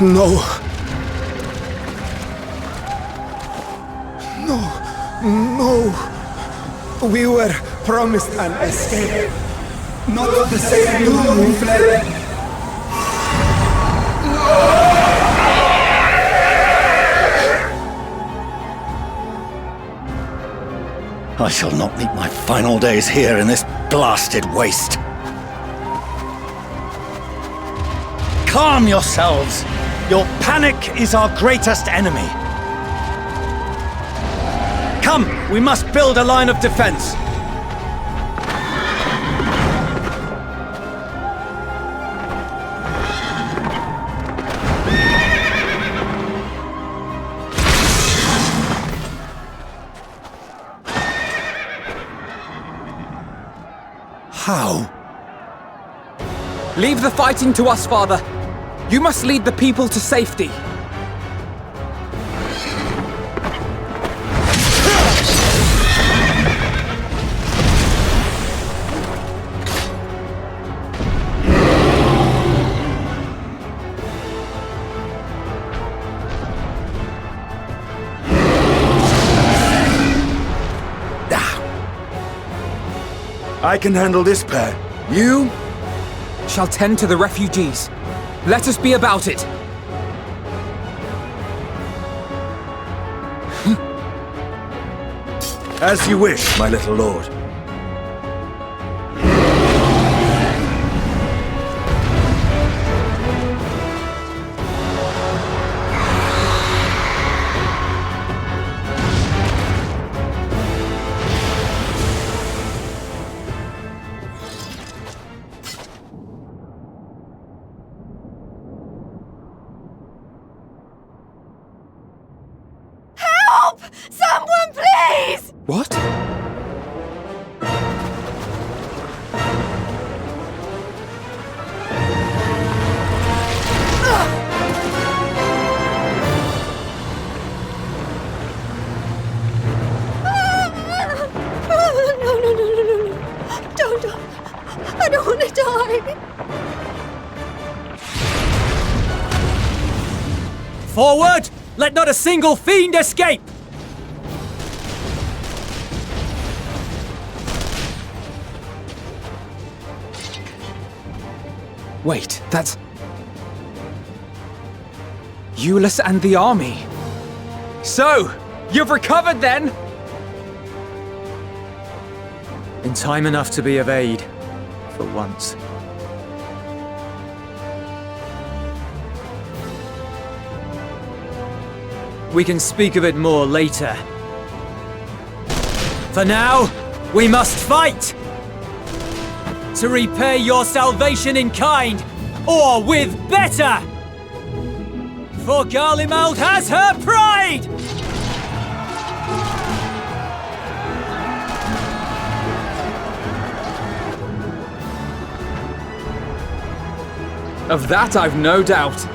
No. No. No. We were promised an escape. Not the same doom we fled. I shall not meet my final days here in this blasted waste. Calm yourselves! Your panic is our greatest enemy. Come, we must build a line of defense. How? Leave the fighting to us, Father. You must lead the people to safety. I can handle this pair. You? Shall tend to the refugees. Let us be about it. As you wish, my little lord. Help! Someone, please! What? No. Don't. I don't want to die. Forward! Let not a single fiend escape! Wait, that's... Euless and the army. So, you've recovered then? In time enough to be of aid, for once. We can speak of it more later. For now, we must fight! To repay your salvation in kind, or with better! For Garlemald has her pride! Of that I've no doubt.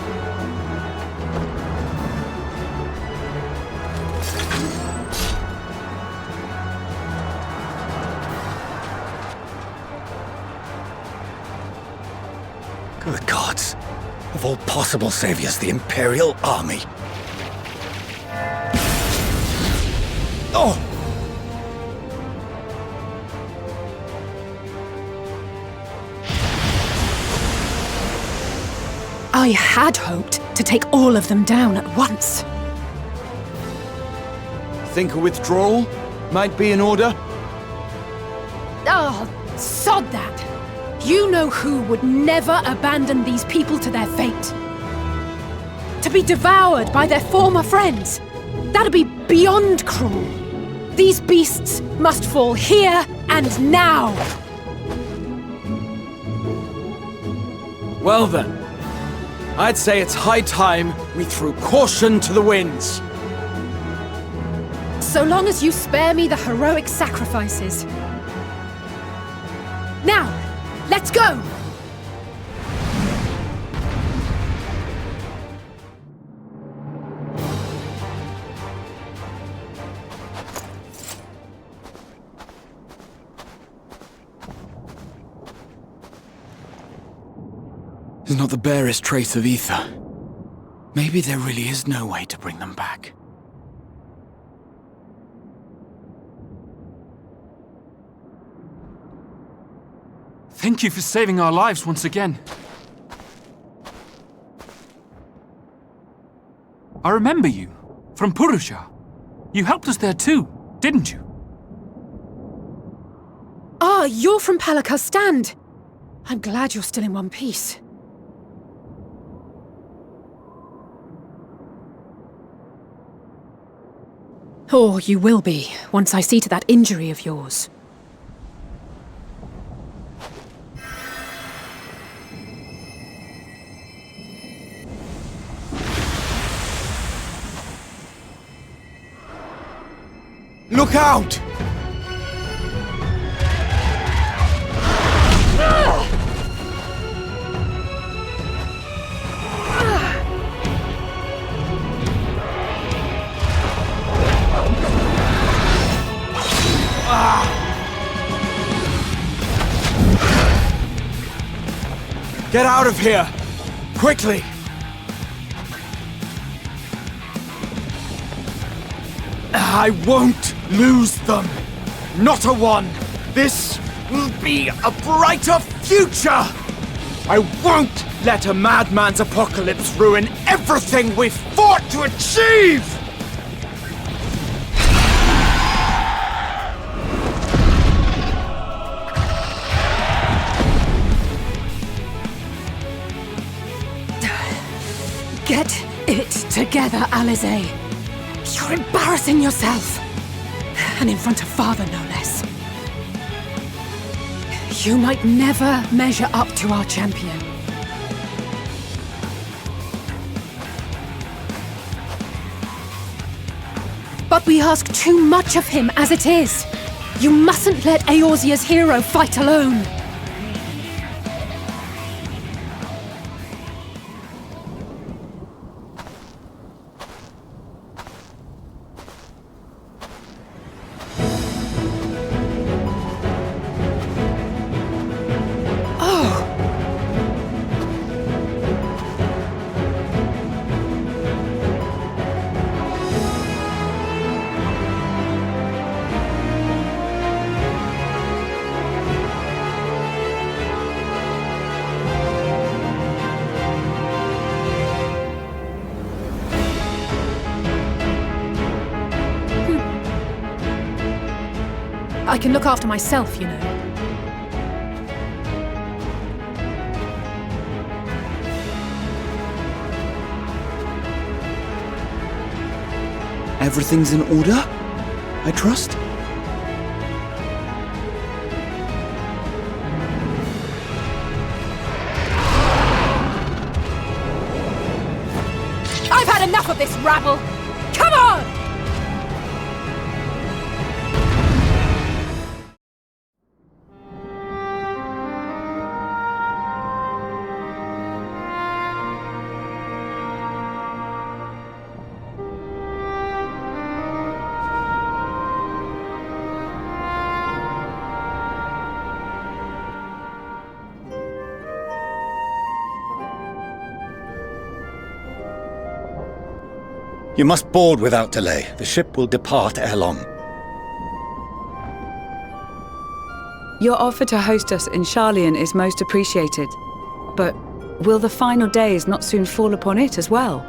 Good gods. Of all possible saviors, the Imperial Army. Oh! I had hoped to take all of them down at once. Think a withdrawal might be in order? Oh, sod that. You know who would never abandon these people to their fate. To be devoured by their former friends. That'd be beyond cruel. These beasts must fall here and now. Well then, I'd say it's high time we threw caution to the winds. So long as you spare me the heroic sacrifices. Now, let's go! There's not the barest trace of ether. Maybe there really is no way to bring them back. Thank you for saving our lives once again. I remember you, from Purusha. You helped us there too, didn't you? Ah, you're from Palaka's stand. I'm glad you're still in one piece. Or you will be, once I see to that injury of yours. Look out! Get out of here! Quickly! I won't lose them! Not a one! This will be a brighter future! I won't let a madman's apocalypse ruin everything we've fought to achieve! Get it together, Alize. You're embarrassing yourself. And in front of Father, no less. You might never measure up to our champion. But we ask too much of him as it is. You mustn't let Eorzea's hero fight alone. I can look after myself, you know. Everything's in order, I trust? I've had enough of this rabble! Come on! You must board without delay. The ship will depart ere long. Your offer to host us in Sharlayan is most appreciated. But will the final days not soon fall upon it as well?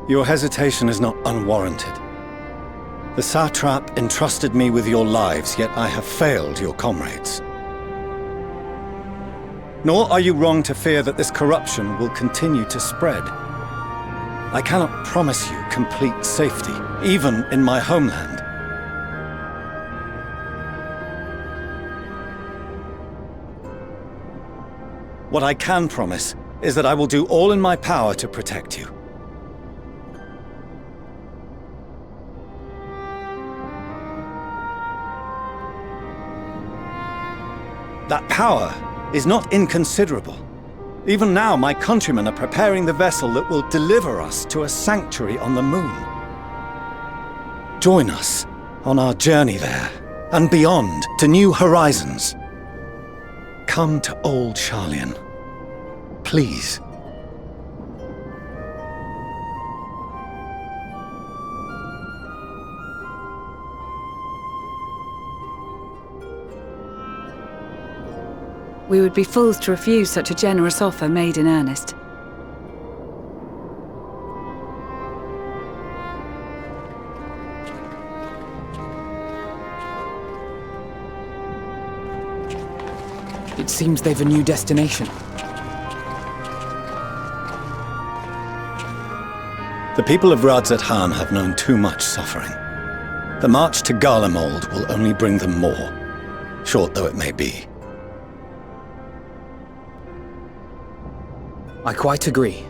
Your hesitation is not unwarranted. The satrap entrusted me with your lives, yet I have failed your comrades. Nor are you wrong to fear that this corruption will continue to spread. I cannot promise you complete safety, even in my homeland. What I can promise is that I will do all in my power to protect you. That power is not inconsiderable. Even now, my countrymen are preparing the vessel that will deliver us to a sanctuary on the moon. Join us on our journey there, and beyond to new horizons. come to old Charlian. Please. We would be fools to refuse such a generous offer made in earnest. It seems they've a new destination. The people of Radzat Han have known too much suffering. The march to Garlemald will only bring them more, short though it may be. I quite agree.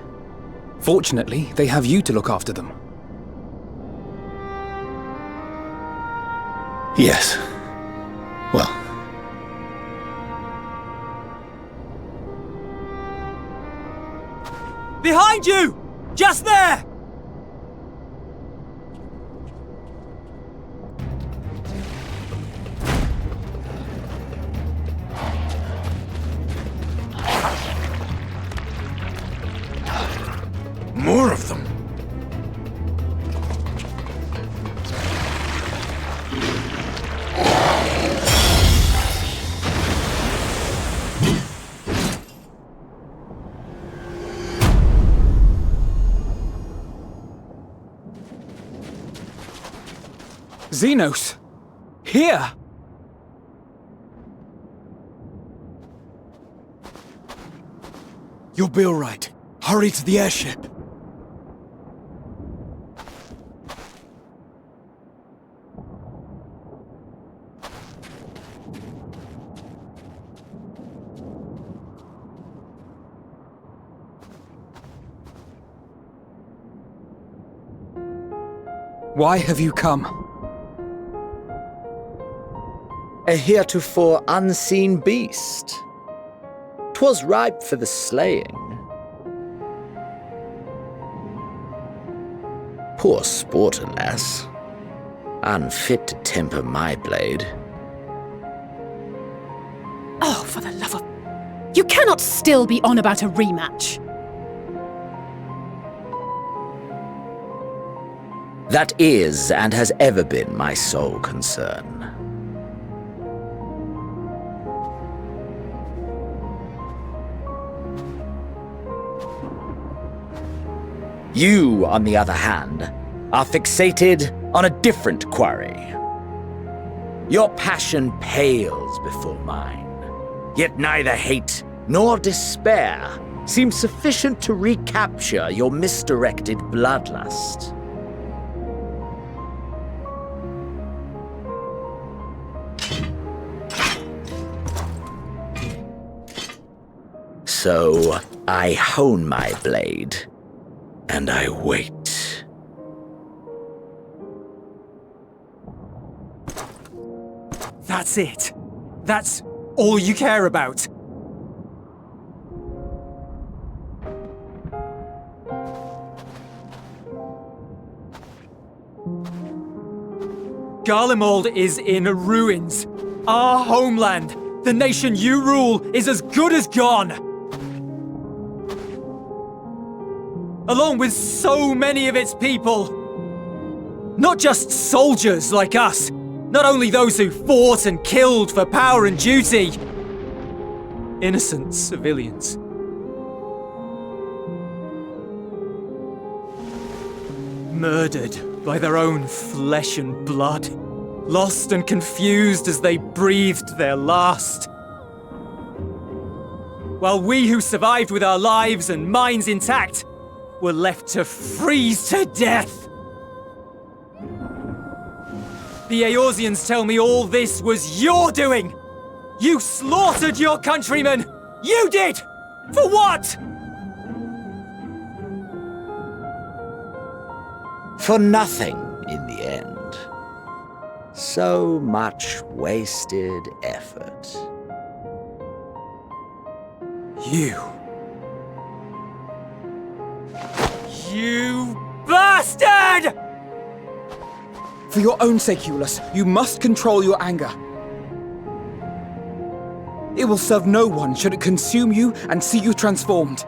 Fortunately, they have you to look after them. Yes. Well. Behind you! Just there! More of them! Xenos! Here! You'll be all right. Hurry to the airship. Why have you come? A heretofore unseen beast. 'Twas ripe for the slaying. Poor sport, alas. Unfit to temper my blade. Oh, for the love of... You cannot still be on about a rematch. That is and has ever been my sole concern. You, on the other hand, are fixated on a different quarry. Your passion pales before mine, yet neither hate nor despair seems sufficient to recapture your misdirected bloodlust. So I hone my blade, and I wait. That's it. That's all you care about. Garlemald is in ruins. Our homeland, the nation you rule, is as good as gone. Along with so many of its people. Not just soldiers like us. Not only those who fought and killed for power and duty. Innocent civilians. Murdered by their own flesh and blood. Lost and confused as they breathed their last. While we who survived with our lives and minds intact were left to freeze to death. The Eorzeans tell me all this was your doing! You slaughtered your countrymen! You did! For what? For nothing in the end. So much wasted effort. You bastard! For your own sake, Eulus, you must control your anger. It will serve no one should it consume you and see you transformed.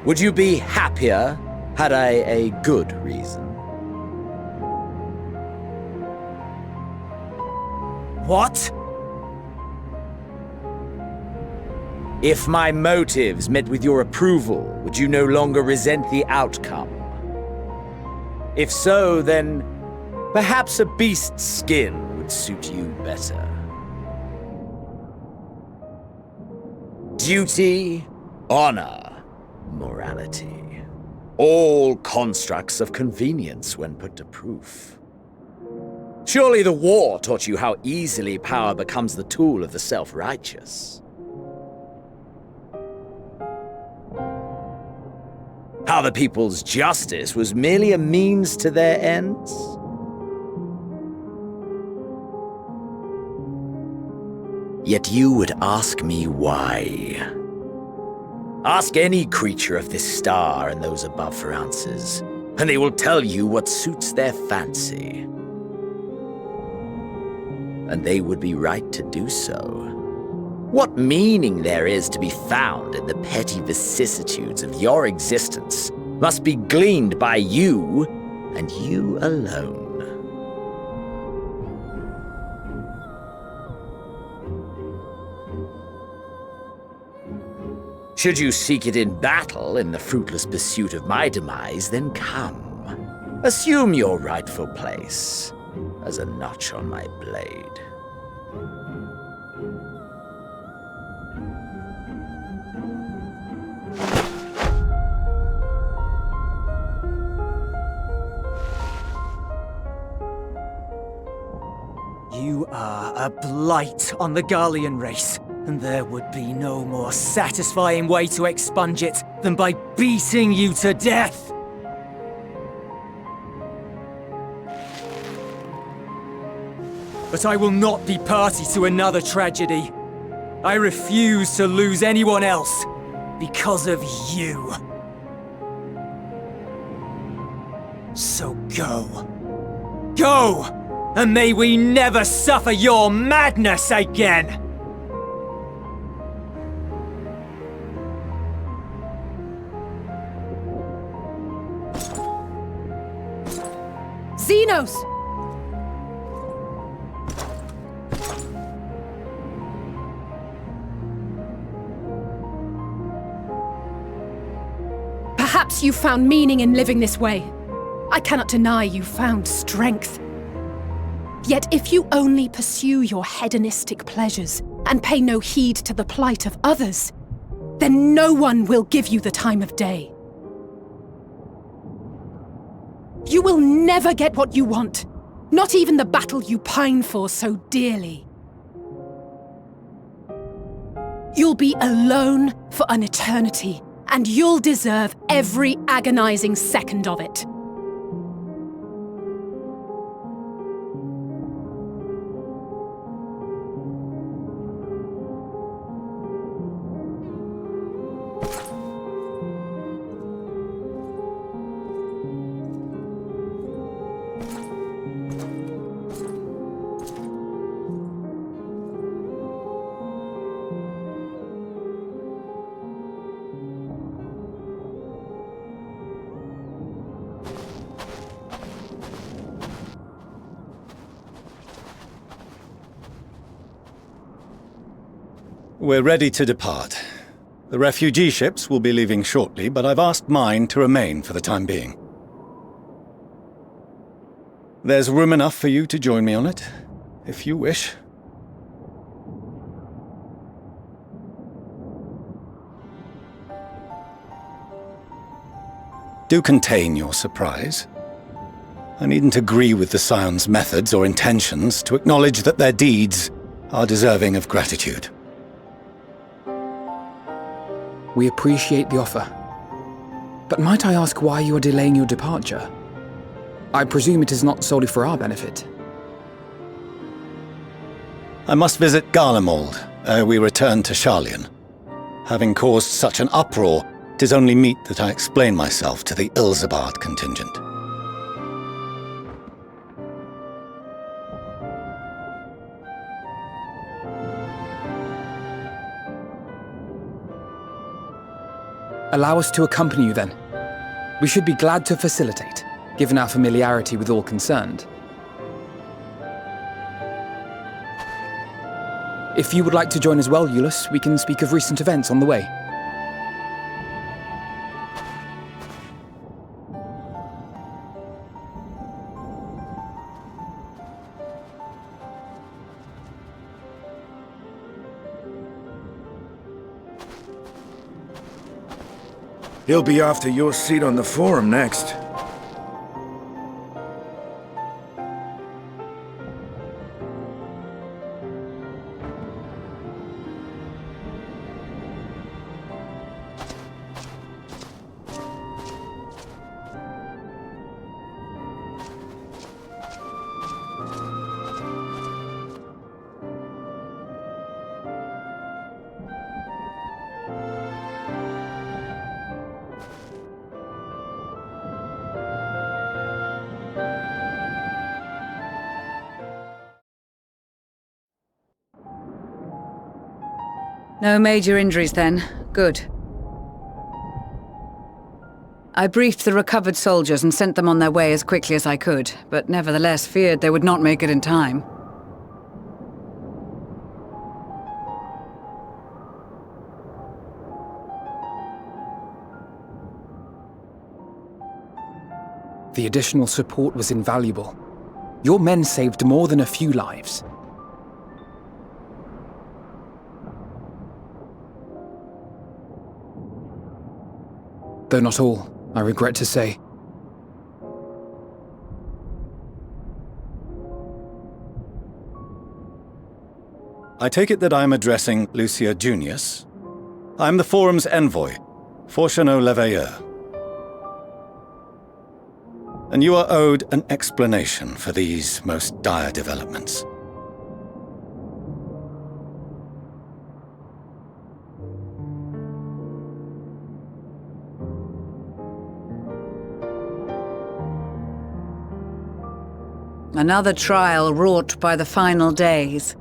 Would you be happier had I a good reason? What? If my motives met with your approval, would you no longer resent the outcome? If so, then perhaps a beast's skin would suit you better. Duty, honor, morality. All constructs of convenience when put to proof. Surely the war taught you how easily power becomes the tool of the self-righteous. How the people's justice was merely a means to their ends? Yet you would ask me why. Ask any creature of this star and those above for answers, and they will tell you what suits their fancy. And they would be right to do so. What meaning there is to be found in the petty vicissitudes of your existence must be gleaned by you, and you alone. Should you seek it in battle in the fruitless pursuit of my demise, then come. Assume your rightful place as a notch on my blade. You are a blight on the Garlean race, and there would be no more satisfying way to expunge it than by beating you to death! But I will not be party to another tragedy. I refuse to lose anyone else because of you. So go. Go! And may we never suffer your madness again! Xenos! Perhaps you found meaning in living this way. I cannot deny you found strength. Yet if you only pursue your hedonistic pleasures and pay no heed to the plight of others, then no one will give you the time of day. You will never get what you want, not even the battle you pine for so dearly. You'll be alone for an eternity, and you'll deserve every agonizing second of it. We're ready to depart. The refugee ships will be leaving shortly, but I've asked mine to remain for the time being. There's room enough for you to join me on it, if you wish. Do contain your surprise. I needn't agree with the Scion's methods or intentions to acknowledge that their deeds are deserving of gratitude. We appreciate the offer. But might I ask why you are delaying your departure? I presume it is not solely for our benefit. I must visit Garlemald We return to Sharlayan. Having caused such an uproar, 'tis only meet that I explain myself to the Ilzabard contingent. Allow us to accompany you then. We should be glad to facilitate, given our familiarity with all concerned. If you would like to join as well, Eulus, we can speak of recent events on the way. He'll be after your seat on the forum next. No major injuries then. Good. I briefed the recovered soldiers and sent them on their way as quickly as I could, but nevertheless feared they would not make it in time. The additional support was invaluable. Your men saved more than a few lives. Though not all, I regret to say. I take it that I'm addressing Lucia Junius. I'm the Forum's envoy, Fortuneau Leveilleur. And you are owed an explanation for these most dire developments. Another trial wrought by the final days.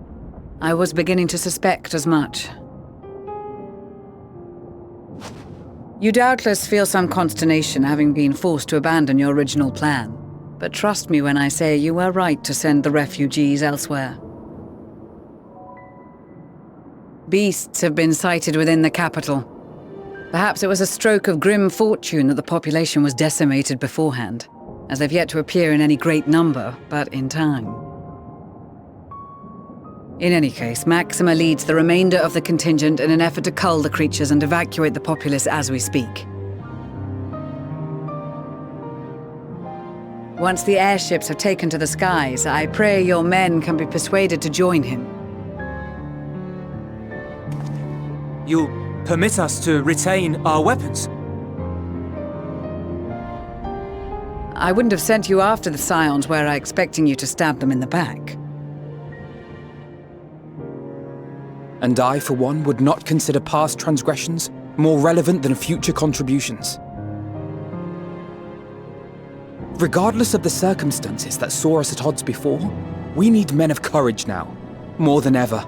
I was beginning to suspect as much. You doubtless feel some consternation having been forced to abandon your original plan. But trust me when I say you were right to send the refugees elsewhere. Beasts have been sighted within the capital. Perhaps it was a stroke of grim fortune that the population was decimated beforehand, as they've yet to appear in any great number, but in time. In any case, Maxima leads the remainder of the contingent in an effort to cull the creatures and evacuate the populace as we speak. Once the airships have taken to the skies, I pray your men can be persuaded to join him. You'll permit us to retain our weapons? I wouldn't have sent you after the Scions were I expecting you to stab them in the back. And I, for one, would not consider past transgressions more relevant than future contributions. Regardless of the circumstances that saw us at odds before, we need men of courage now, more than ever.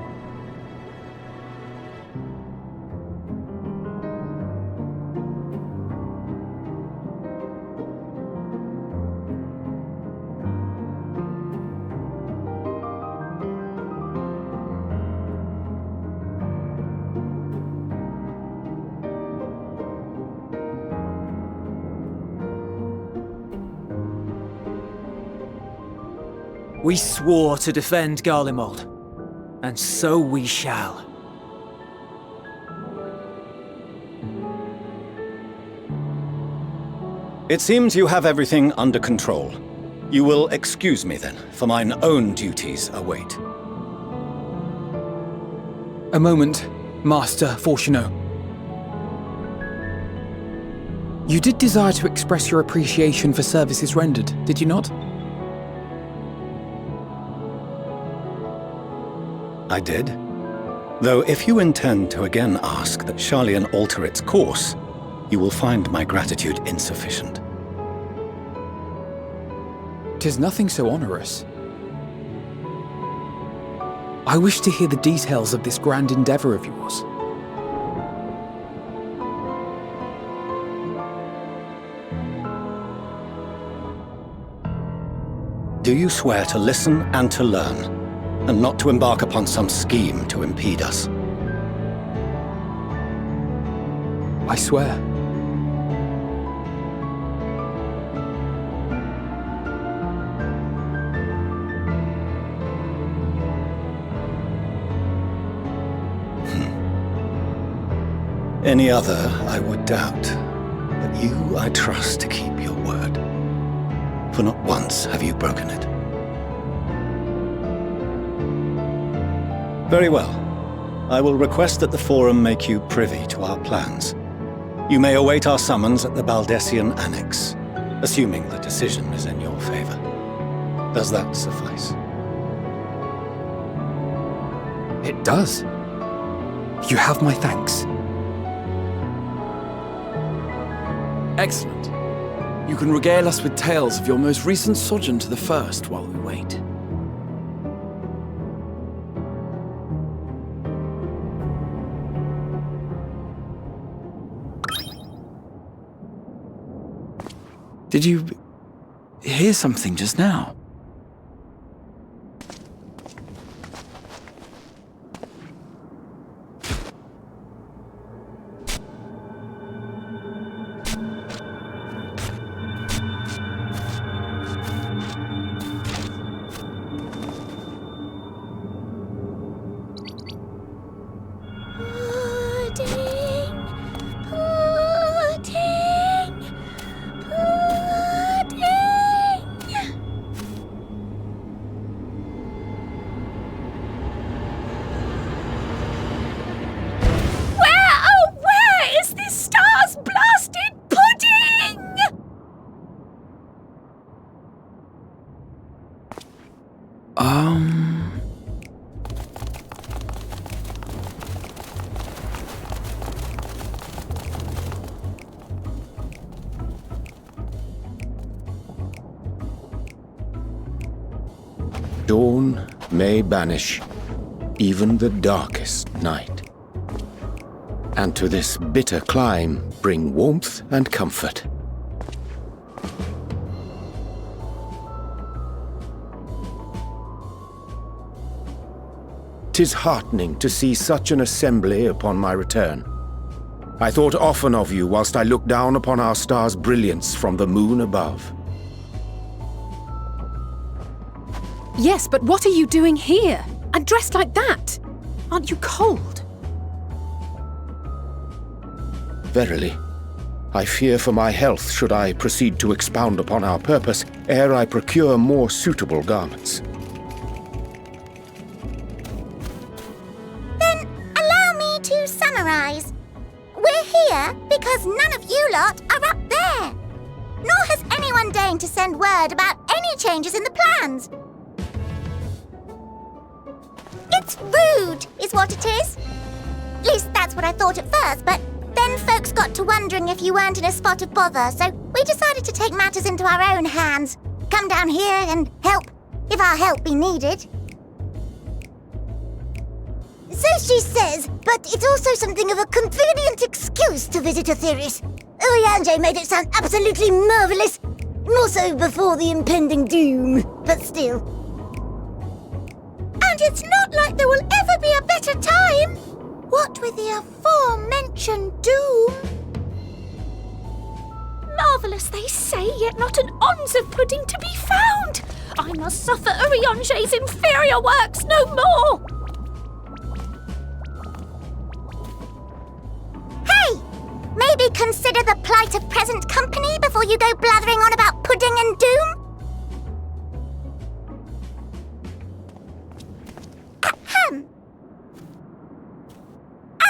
We swore to defend Garlemald, and so we shall. It seems you have everything under control. You will excuse me then, for mine own duties await. A moment, Master Fortuneau. You did desire to express your appreciation for services rendered, did you not? I did. Though if you intend to again ask that Sharlayan alter its course, you will find my gratitude insufficient. 'Tis nothing so onerous. I wish to hear the details of this grand endeavor of yours. Do you swear to listen and to learn, and not to embark upon some scheme to impede us? I swear. Any other I would doubt, but you I trust to keep your word. For not once have you broken it. Very well. I will request that the Forum make you privy to our plans. You may await our summons at the Baldessian Annex, assuming the decision is in your favor. Does that suffice? It does. You have my thanks. Excellent. You can regale us with tales of your most recent sojourn to the First while we wait. Did you hear something just now? Dawn may banish even the darkest night, and to this bitter clime bring warmth and comfort. 'Tis heartening to see such an assembly upon my return. I thought often of you whilst I looked down upon our star's brilliance from the moon above. Yes, but what are you doing here? And dressed like that? Aren't you cold? Verily, I fear for my health should I proceed to expound upon our purpose ere I procure more suitable garments. Then allow me to summarize. We're here because none of you lot are up there. Nor has anyone deigned to send word about any changes in the plans. It's rude, is what it is. At least that's what I thought at first, but then folks got to wondering if you weren't in a spot of bother, so we decided to take matters into our own hands. Come down here and help, if our help be needed. So she says, but it's also something of a convenient excuse to visit Aetheris. Oriange made it sound absolutely marvelous. More so before the impending doom, but still. And it's not like there will ever be a better time. What with the aforementioned doom? Marvellous, they say, yet not an ounce of pudding to be found. I must suffer Oriange's inferior works no more. Hey! Maybe consider the plight of present company before you go blathering on about pudding and doom?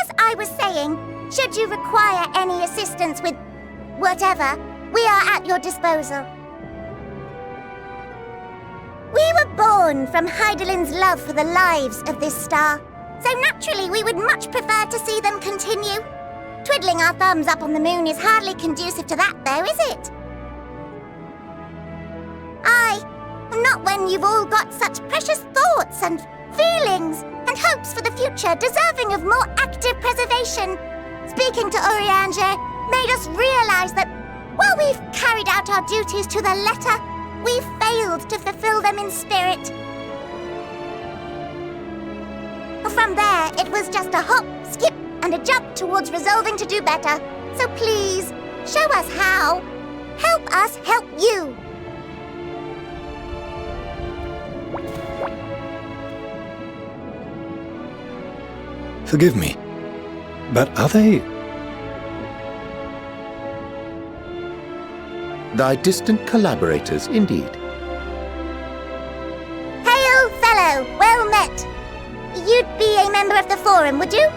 As I was saying, should you require any assistance with whatever, we are at your disposal. We were born from Hydaelyn's love for the lives of this star, So naturally, we would much prefer to see them continue. Twiddling our thumbs up on the moon is hardly conducive to that, though, is it? Not when you've all got such precious thoughts and feelings and hopes for the future deserving of more active preservation. Speaking to Urianger made us realize that while we've carried out our duties to the letter, we've failed to fulfill them in spirit. From there, it was just a hop, skip, and a jump towards resolving to do better. So please, show us how. Help us help you. Forgive me, but are they... Thy distant collaborators, indeed. Hail, fellow! Well met! You'd be a member of the Forum, would you?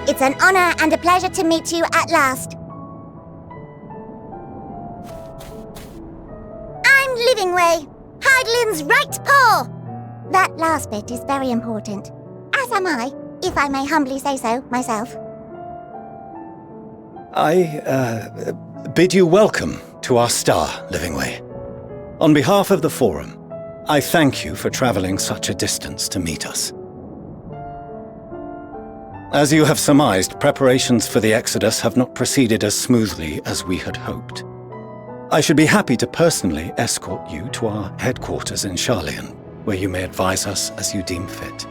It's an honor and a pleasure to meet you at last. I'm Livingway, Hydelin's right paw! That last bit is very important. As am I, if I may humbly say so myself. I bid you welcome to our star, Livingway. On behalf of the Forum, I thank you for traveling such a distance to meet us. As you have surmised, preparations for the Exodus have not proceeded as smoothly as we had hoped. I should be happy to personally escort you to our headquarters in Sharlayan, where you may advise us as you deem fit.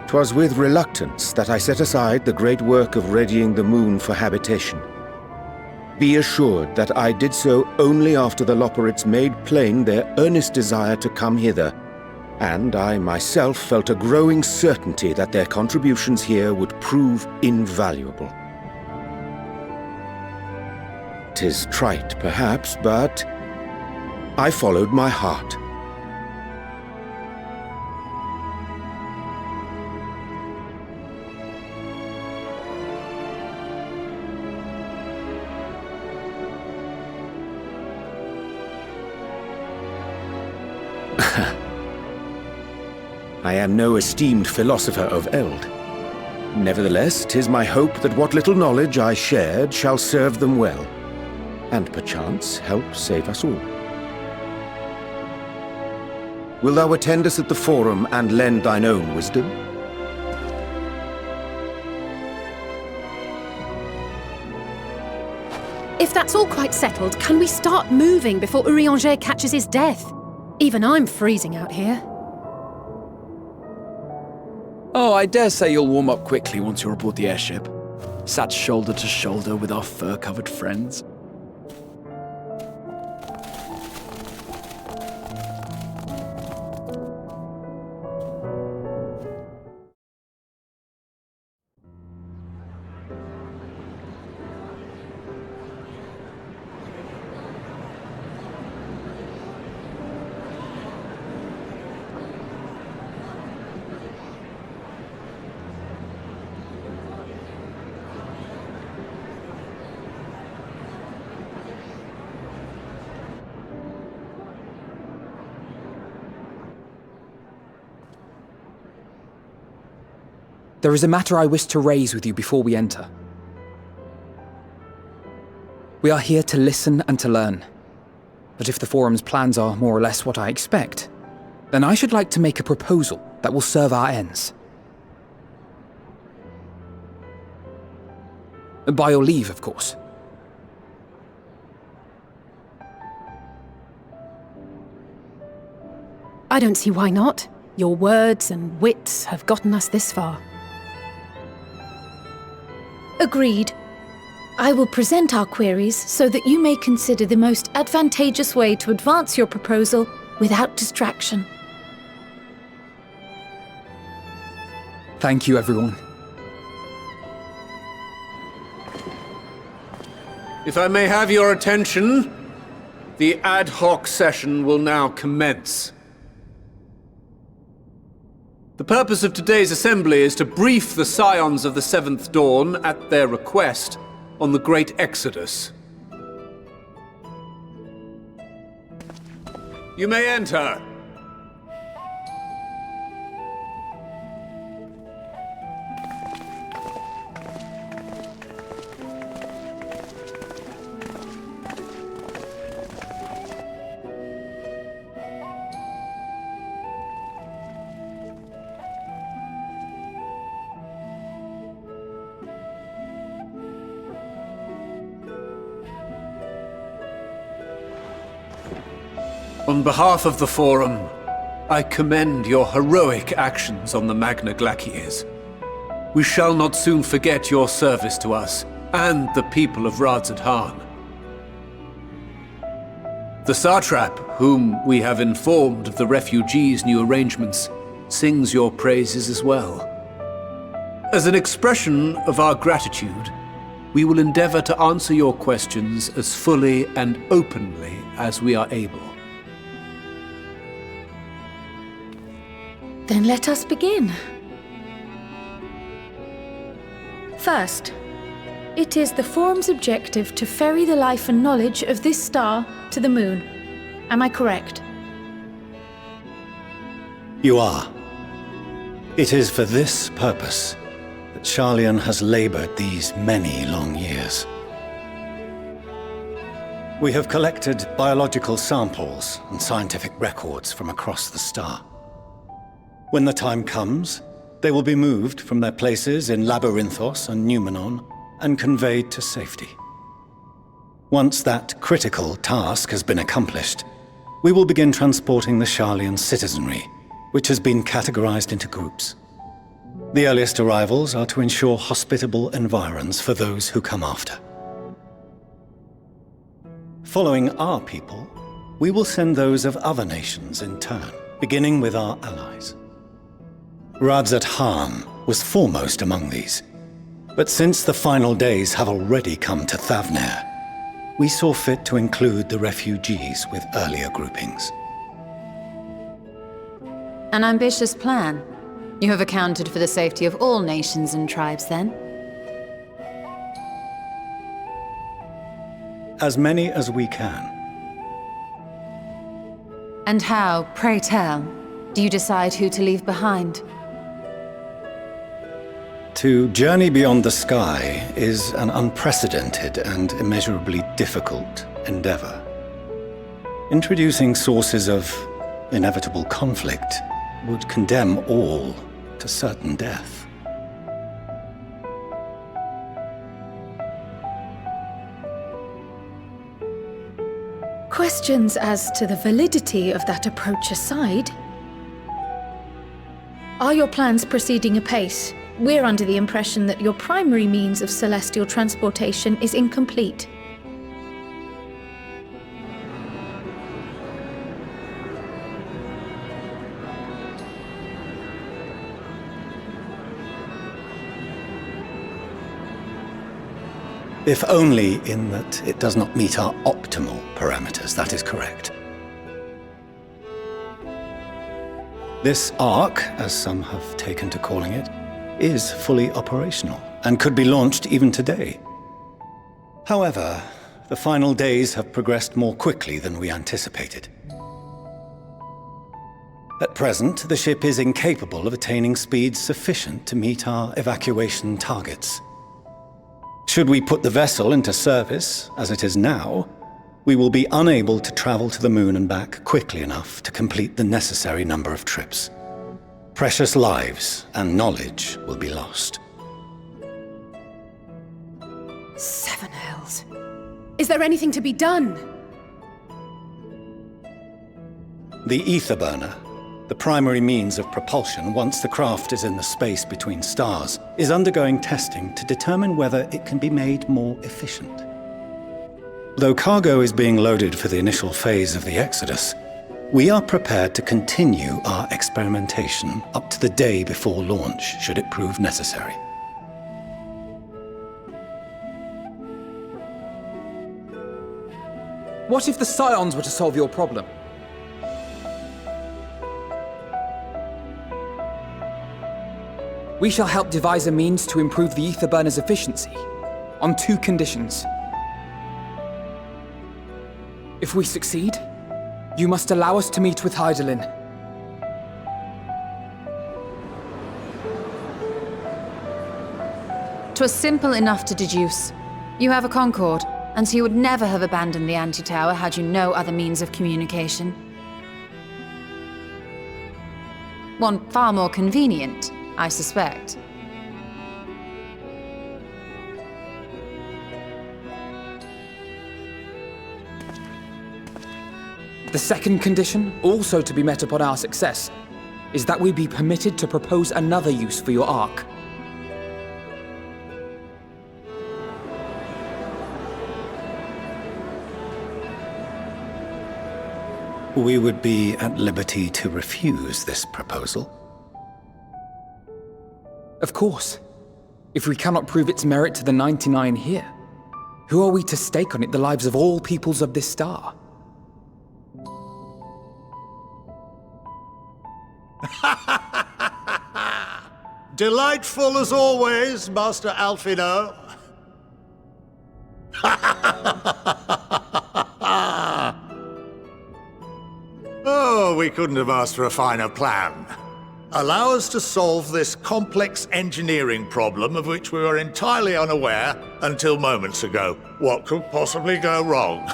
'Twas with reluctance that I set aside the great work of readying the moon for habitation. Be assured that I did so only after the Loperites made plain their earnest desire to come hither, and I myself felt a growing certainty that their contributions here would prove invaluable. 'Tis trite, perhaps, but I followed my heart. I am no esteemed philosopher of Eld. Nevertheless, 'tis my hope that what little knowledge I shared shall serve them well, and perchance help save us all. Will thou attend us at the Forum and lend thine own wisdom? If that's all quite settled, can we start moving before Urianger catches his death? Even I'm freezing out here. Oh, I dare say you'll warm up quickly once you're aboard the airship. Sat shoulder to shoulder with our fur-covered friends. There is a matter I wish to raise with you before we enter. We are here to listen and to learn. But if the Forum's plans are more or less what I expect, then I should like to make a proposal that will serve our ends. By your leave, of course. I don't see why not. Your words and wits have gotten us this far. Agreed. I will present our queries so that you may consider the most advantageous way to advance your proposal without distraction. Thank you, everyone. If I may have your attention, the ad hoc session will now commence. The purpose of today's assembly is to brief the Scions of the Seventh Dawn, at their request, on the Great Exodus. You may enter. On behalf of the Forum, I commend your heroic actions on the Magna Glaciers. We shall not soon forget your service to us and the people of Radzadhan. The Satrap, whom we have informed of the refugees' new arrangements, sings your praises as well. As an expression of our gratitude, we will endeavor to answer your questions as fully and openly as we are able. Then let us begin. First, it is the Forum's objective to ferry the life and knowledge of this star to the moon. Am I correct? You are. It is for this purpose that Sharlayan has labored these many long years. We have collected biological samples and scientific records from across the star. When the time comes, they will be moved from their places in Labyrinthos and Numenon and conveyed to safety. Once that critical task has been accomplished, we will begin transporting the Sharlayan citizenry, which has been categorized into groups. The earliest arrivals are to ensure hospitable environs for those who come after. Following our people, we will send those of other nations in turn, beginning with our allies. Radzadhan was foremost among these, but since the final days have already come to Thavnair, we saw fit to include the refugees with earlier groupings. An ambitious plan. You have accounted for the safety of all nations and tribes, then? As many as we can. And how, pray tell, do you decide who to leave behind? To journey beyond the sky is an unprecedented and immeasurably difficult endeavor. Introducing sources of inevitable conflict would condemn all to certain death. Questions as to the validity of that approach aside, are your plans proceeding apace? We're under the impression that your primary means of celestial transportation is incomplete. If only in that it does not meet our optimal parameters, that is correct. This arc, as some have taken to calling it, is fully operational and could be launched even today. However, the final days have progressed more quickly than we anticipated. At present, the ship is incapable of attaining speeds sufficient to meet our evacuation targets. Should we put the vessel into service, as it is now, we will be unable to travel to the moon and back quickly enough to complete the necessary number of trips. Precious lives and knowledge will be lost. Seven hells. Is there anything to be done? The ether burner, the primary means of propulsion once the craft is in the space between stars, is undergoing testing to determine whether it can be made more efficient. Though cargo is being loaded for the initial phase of the Exodus, we are prepared to continue our experimentation up to the day before launch, should it prove necessary. What if the Scions were to solve your problem? We shall help devise a means to improve the ether burner's efficiency, on 2 conditions. If we succeed, You must allow us to meet with Hydaelyn. 'Twas simple enough to deduce. You have a Concord, and so you would never have abandoned the Anti-Tower had you no other means of communication. One far more convenient, I suspect. The second condition, also to be met upon our success, is that we be permitted to propose another use for your Ark. We would be at liberty to refuse this proposal. Of course. If we cannot prove its merit to the 99 here, who are we to stake on it the lives of all peoples of this star? Delightful as always, Master Alfino. Oh, we couldn't have asked for a finer plan. Allow us to solve this complex engineering problem of which we were entirely unaware until moments ago. What could possibly go wrong?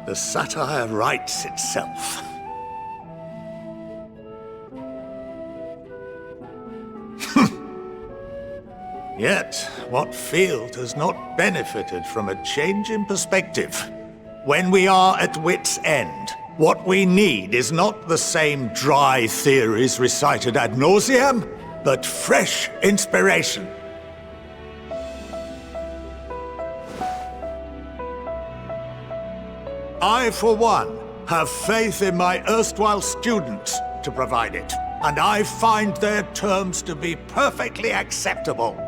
The satire writes itself. Yet, what field has not benefited from a change in perspective? When we are at wit's end, what we need is not the same dry theories recited ad nauseam, but fresh inspiration. I, for one, have faith in my erstwhile students to provide it, and I find their terms to be perfectly acceptable.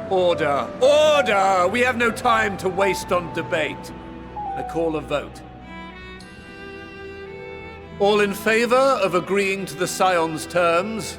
Order! Order! We have no time to waste on debate. I call a vote. All in favor of agreeing to the Scion's terms?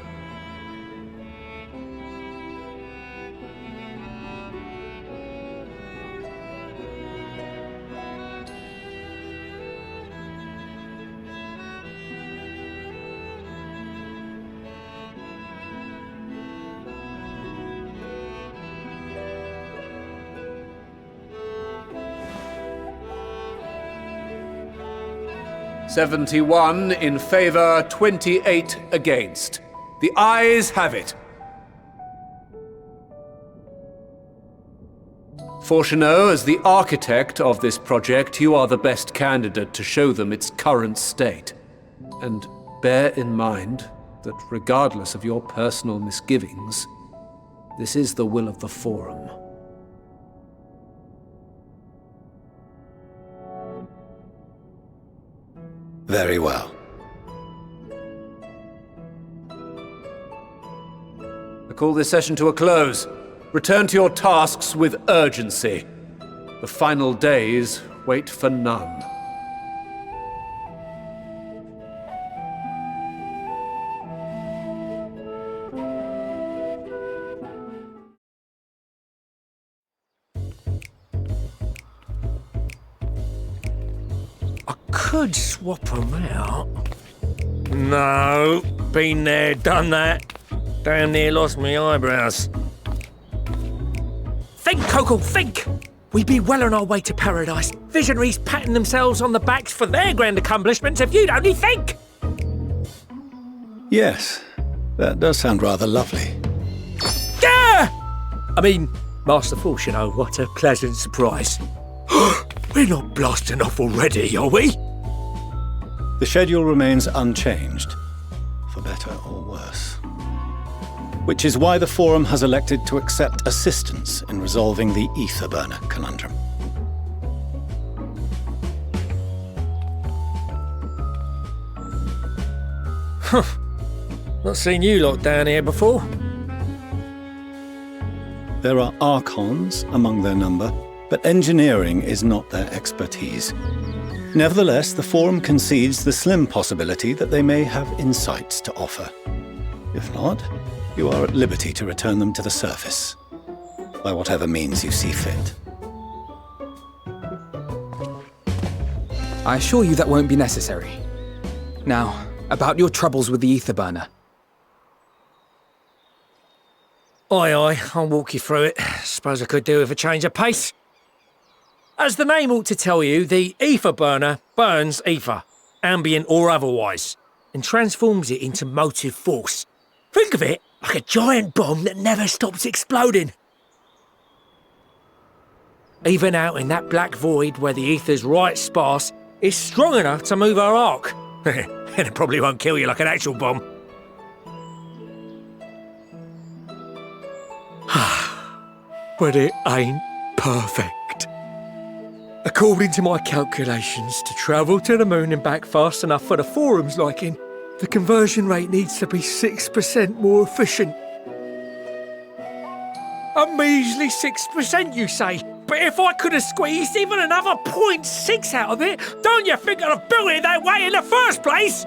"71 in favor, 28 against. The ayes have it. Fortuneau, as the architect of this project, you are the best candidate to show them its current state. And bear in mind that regardless of your personal misgivings, this is the will of the Forum. Very well. I call this session to a close. Return to your tasks with urgency. The final days wait for none. Could swap them out. No, been there, done that. Damn near lost me eyebrows. Think, Coco, think! We'd be well on our way to paradise. Visionaries patting themselves on the backs for their grand accomplishments if you'd only think! Yes, that does sound rather lovely. Yeah! I mean, Master Force, you know, what a pleasant surprise. We're not blasting off already, are we? The schedule remains unchanged, for better or worse. Which is why the Forum has elected to accept assistance in resolving the ether burner conundrum. Not seen you lot down here before. There are Archons among their number, but engineering is not their expertise. Nevertheless, the Forum concedes the slim possibility that they may have insights to offer. If not, you are at liberty to return them to the surface. by whatever means you see fit. I assure you that won't be necessary. Now, about your troubles with the ether burner. Aye, I'll walk you through it. Suppose I could do with a change of pace. As the name ought to tell you, the ether burner burns ether, ambient or otherwise, and transforms it into motive force. Think of it like a giant bomb that never stops exploding. Even out in that black void where the ether's right sparse, it's strong enough to move our arc. And it probably won't kill you like an actual bomb. But it ain't perfect. According to my calculations, to travel to the moon and back fast enough for the forum's liking, the conversion rate needs to be 6% more efficient. A measly 6%, you say? But if I could have squeezed even another 0.6 out of it, don't you think I'd have built it that way in the first place?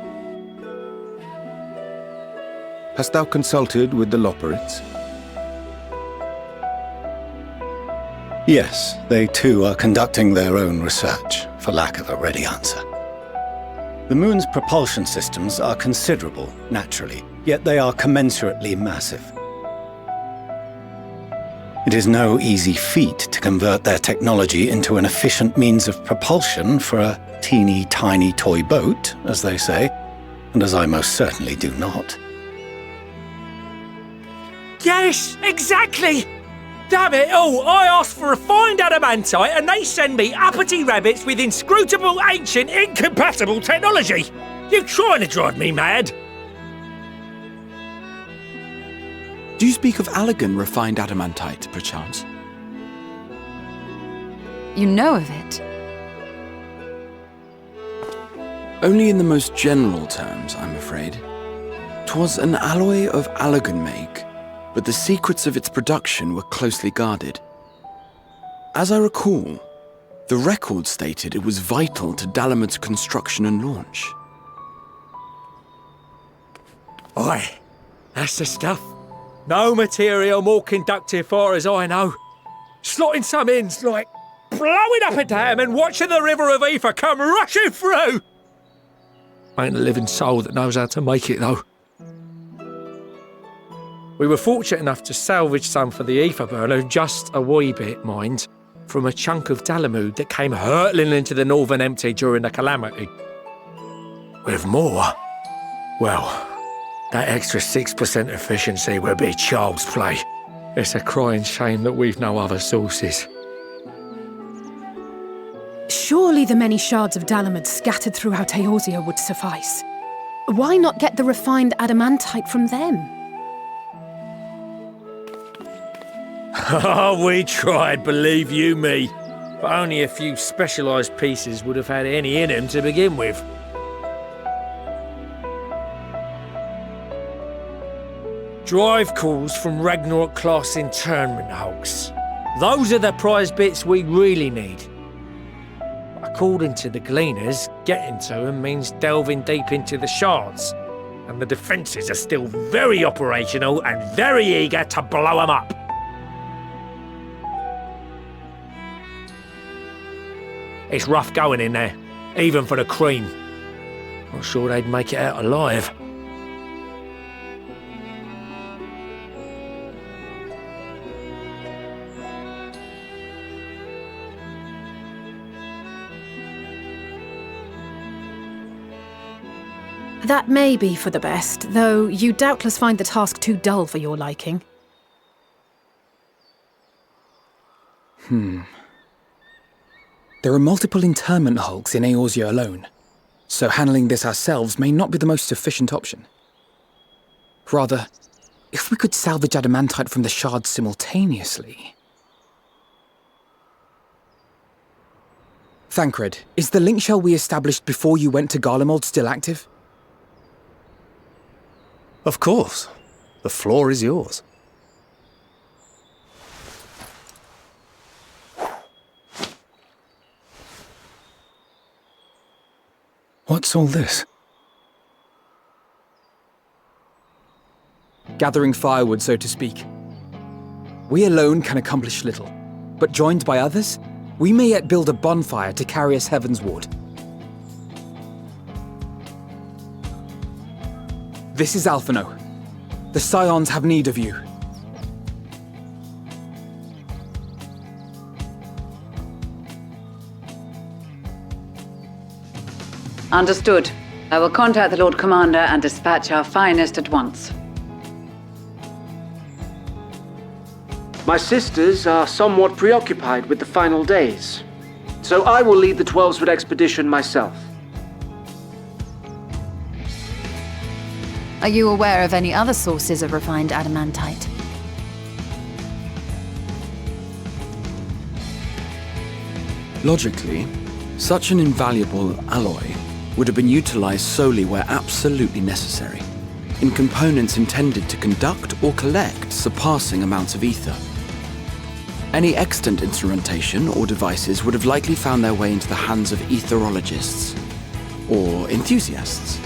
Hast thou consulted with the Loperites? Yes, they too are conducting their own research, for lack of a ready answer. The moon's propulsion systems are considerable, naturally, yet they are commensurately massive. It is no easy feat to convert their technology into an efficient means of propulsion for a teeny tiny toy boat, as they say, and as I most certainly do not. Yes, exactly! Damn it all, I asked for refined adamantite and they send me uppity rabbits with inscrutable, ancient, incompatible technology! You're trying to drive me mad! Do you speak of Allegan refined adamantite, perchance? You know of it? Only in the most general terms, I'm afraid. 'Twas an alloy of Allegan make, but the secrets of its production were closely guarded. As I recall, the record stated it was vital to Dalamud's construction and launch. Aye, that's the stuff. No material more conductive far as I know. Slotting some ends like blowing up a dam and watching the river of ether come rushing through. Ain't a living soul that knows how to make it though. We were fortunate enough to salvage some for the ether burner, just a wee bit, mind, from a chunk of Dalamud that came hurtling into the Northern Empty during the calamity. With more, well, that extra 6% efficiency would be child's play. It's a crying shame that we've no other sources. Surely the many shards of Dalamud scattered throughout Eorzea would suffice. Why not get the refined adamantite from them? Oh, we tried, believe you me. But only a few specialised pieces would have had any in them to begin with. Drive calls from Ragnarok-class internment hulks. Those are the prize bits we really need. According to the Gleaners, getting to them means delving deep into the shards, and the defences are still very operational and very eager to blow them up. It's rough going in there, even for the cream. Not sure they'd make it out alive. That may be for the best, though you doubtless find the task too dull for your liking. There are multiple internment hulks in Eorzea alone, so handling this ourselves may not be the most efficient option. Rather, if we could salvage adamantite from the shards simultaneously... Thancred, is the link shell we established before you went to Garlemald still active? Of course. The floor is yours. What's all this? Gathering firewood, so to speak. We alone can accomplish little, but joined by others, we may yet build a bonfire to carry us heavenward. This is Alphino. The Scions have need of you. Understood. I will contact the Lord Commander and dispatch our finest at once. My sisters are somewhat preoccupied with the final days, so I will lead the 12-foot expedition myself. Are you aware of any other sources of refined adamantite? Logically, such an invaluable alloy would have been utilized solely where absolutely necessary, in components intended to conduct or collect surpassing amounts of ether. Any extant instrumentation or devices would have likely found their way into the hands of etherologists or enthusiasts.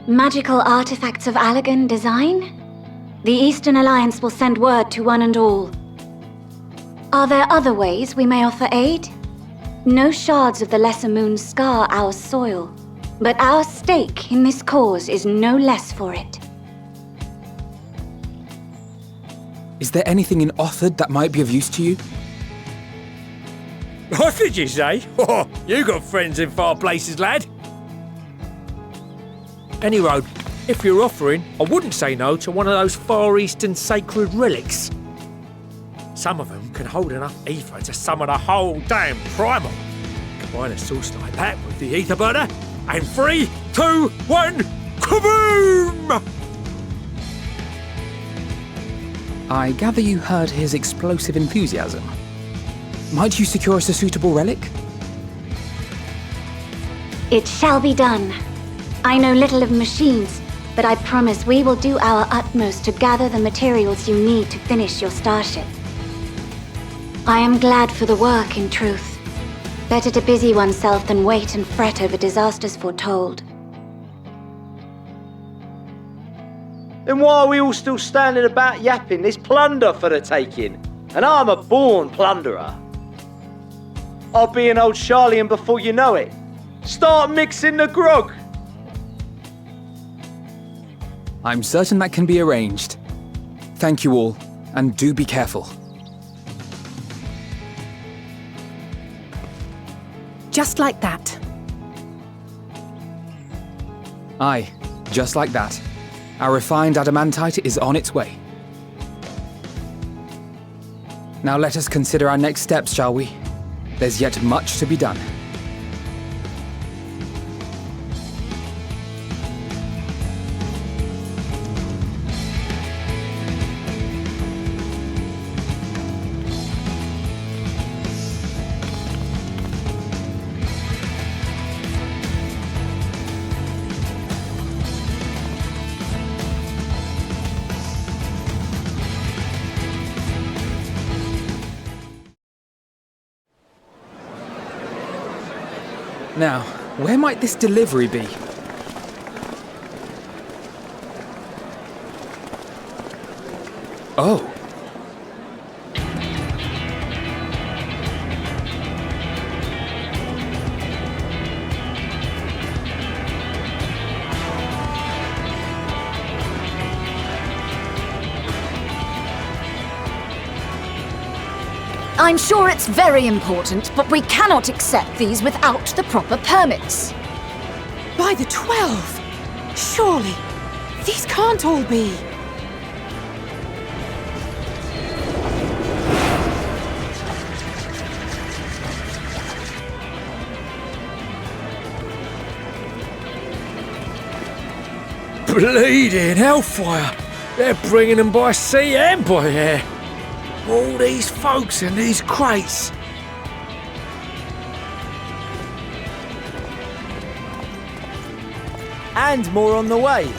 Magical artifacts of Allagan design? The Eastern Alliance will send word to one and all. Are there other ways we may offer aid? No shards of the Lesser Moon scar our soil, but our stake in this cause is no less for it. Is there anything in Othard that might be of use to you? What did you say? Oh, you got friends in far places, lad. Any road, if you're offering, I wouldn't say no to one of those Far Eastern sacred relics. Some of them can hold enough ether to summon a whole damn primal. Combine a source like that with the ether burner, and 3, 2, 1, kaboom! I gather you heard his explosive enthusiasm. Might you secure us a suitable relic? It shall be done. I know little of machines, but I promise we will do our utmost to gather the materials you need to finish your starship. I am glad for the work, in truth. Better to busy oneself than wait and fret over disasters foretold. Then why are we all still standing about yapping? There's plunder for the taking, and I'm a born plunderer. I'll be an old Charlian before you know it. Start mixing the grog. I'm certain that can be arranged. Thank you all, and do be careful. Just like that. Aye, just like that. Our refined adamantite is on its way. Now let us consider our next steps, shall we? There's yet much to be done. Now, where might this delivery be? Oh. I'm sure it's very important, but we cannot accept these without the proper permits. By the 12! Surely, these can't all be. Bleeding hellfire! They're bringing them by sea and by air. All these folks in these crates. And more on the way.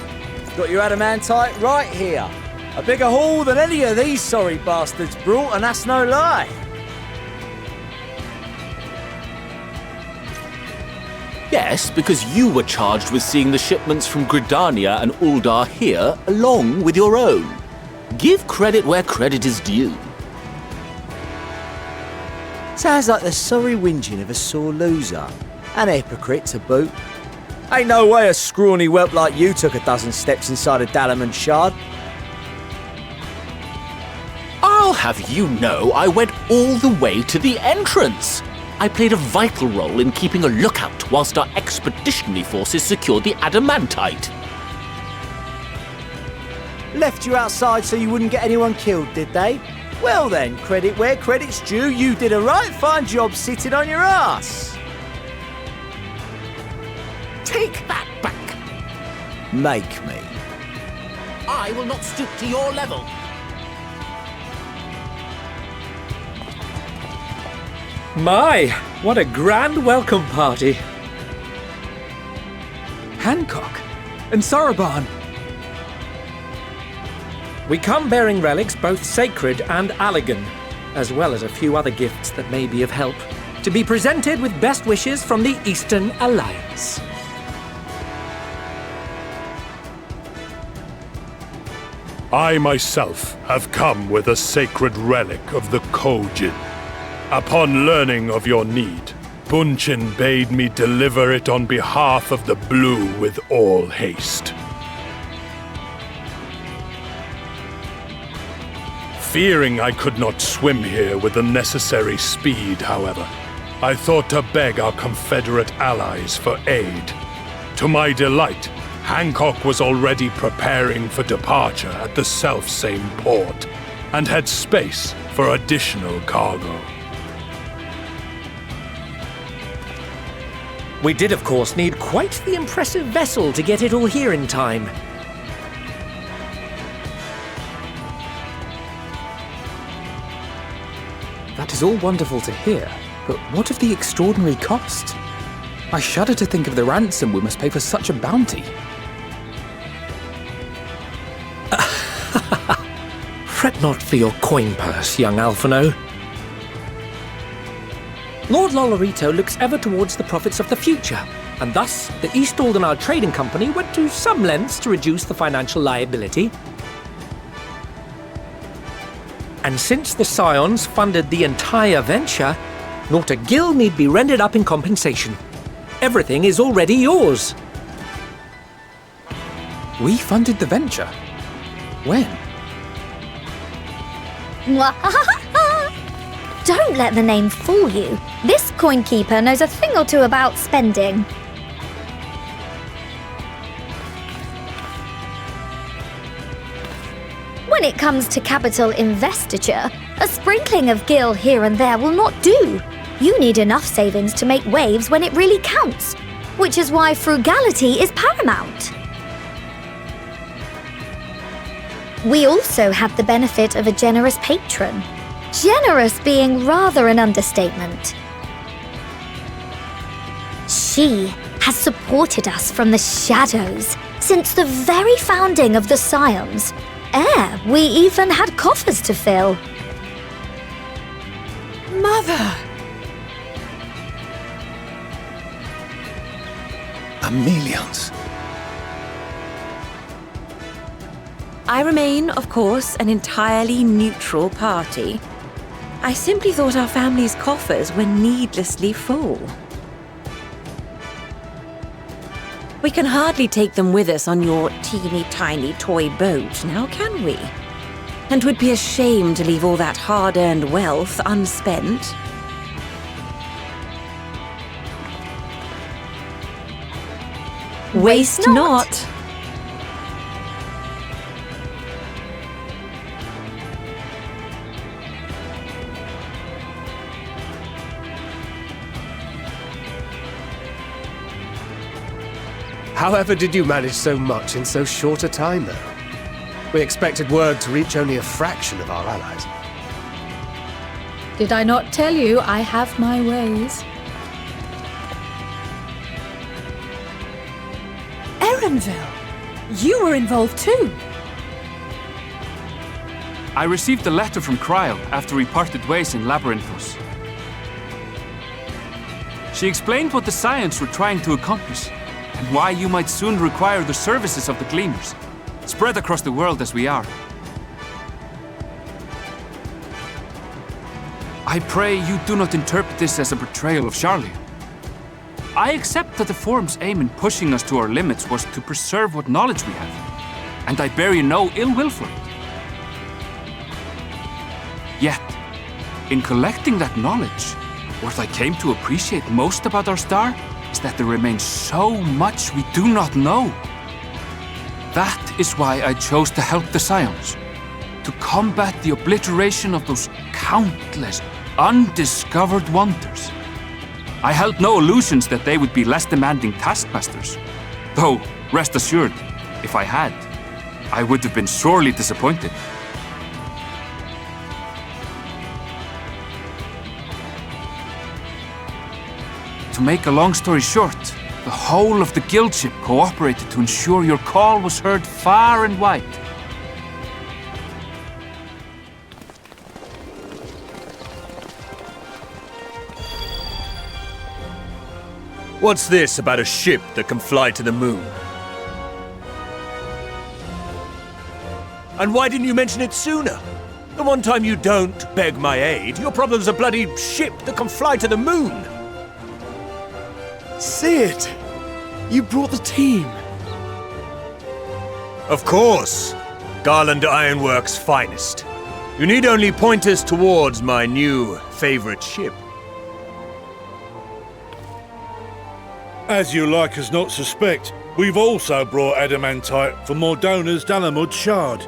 Got your adamantite right here. A bigger haul than any of these sorry bastards brought, and that's no lie. Yes, because you were charged with seeing the shipments from Gridania and Uldar here, along with your own. Give credit where credit is due. Sounds like the sorry whinging of a sore loser. An hypocrite to boot. Ain't no way a scrawny whelp like you took a dozen steps inside a Dalamon shard. I'll have you know I went all the way to the entrance. I played a vital role in keeping a lookout whilst our expeditionary forces secured the adamantite. Left you outside so you wouldn't get anyone killed, did they? Well then, credit where credit's due, you did a right fine job sitting on your ass. Take that back. Make me. I will not stoop to your level. My, what a grand welcome party. Hancock and Soroban. We come bearing relics both sacred and Allegan, as well as a few other gifts that may be of help, to be presented with best wishes from the Eastern Alliance. I myself have come with a sacred relic of the Kojin. Upon learning of your need, Bunchin bade me deliver it on behalf of the Blue with all haste. Fearing I could not swim here with the necessary speed, however, I thought to beg our Confederate allies for aid. To my delight, Hancock was already preparing for departure at the selfsame port, and had space for additional cargo. We did, of course, need quite the impressive vessel to get it all here in time. That is all wonderful to hear, but what of the extraordinary cost? I shudder to think of the ransom we must pay for such a bounty. Fret not for your coin purse, young Alphino. Lord Lolorito looks ever towards the profits of the future, and thus the East Aldenar Trading Company went to some lengths to reduce the financial liability. And since the Scions funded the entire venture, not a gill need be rendered up in compensation. Everything is already yours. We funded the venture? When? Don't let the name fool you. This coinkeeper knows a thing or two about spending. When it comes to capital investiture, a sprinkling of gil here and there will not do. You need enough savings to make waves when it really counts, which is why frugality is paramount. We also have the benefit of a generous patron. Generous being rather an understatement. She has supported us from the shadows since the very founding of the Scions. Ere we even had coffers to fill. Mother! Amelians. I remain, of course, an entirely neutral party. I simply thought our family's coffers were needlessly full. We can hardly take them with us on your teeny-tiny toy boat, now can we? And 'twould be a shame to leave all that hard-earned wealth unspent. Waste not. However did you manage so much in so short a time, though? We expected word to reach only a fraction of our allies. Did I not tell you I have my ways? Erenville! You were involved too! I received a letter from Cryle after we parted ways in Labyrinthos. She explained what the Scions were trying to accomplish, and why you might soon require the services of the Gleaners, spread across the world as we are. I pray you do not interpret this as a betrayal of Charlian. I accept that the Forum's aim in pushing us to our limits was to preserve what knowledge we have, and I bear you no ill will for it. Yet, in collecting that knowledge, what I came to appreciate most about our star is that there remains so much we do not know. That is why I chose to help the Scions, to combat the obliteration of those countless undiscovered wonders. I held no illusions that they would be less demanding taskmasters, though, rest assured, if I had, I would have been sorely disappointed. To make a long story short, the whole of the guildship cooperated to ensure your call was heard far and wide. What's this about a ship that can fly to the moon? And why didn't you mention it sooner? The one time you don't beg my aid, your problem's a bloody ship that can fly to the moon! Sid! You brought the team! Of course! Garland Ironworks' finest. You need only point us towards my new favorite ship. As you like us not suspect, we've also brought adamantite from Mordona's Dalamud Shard.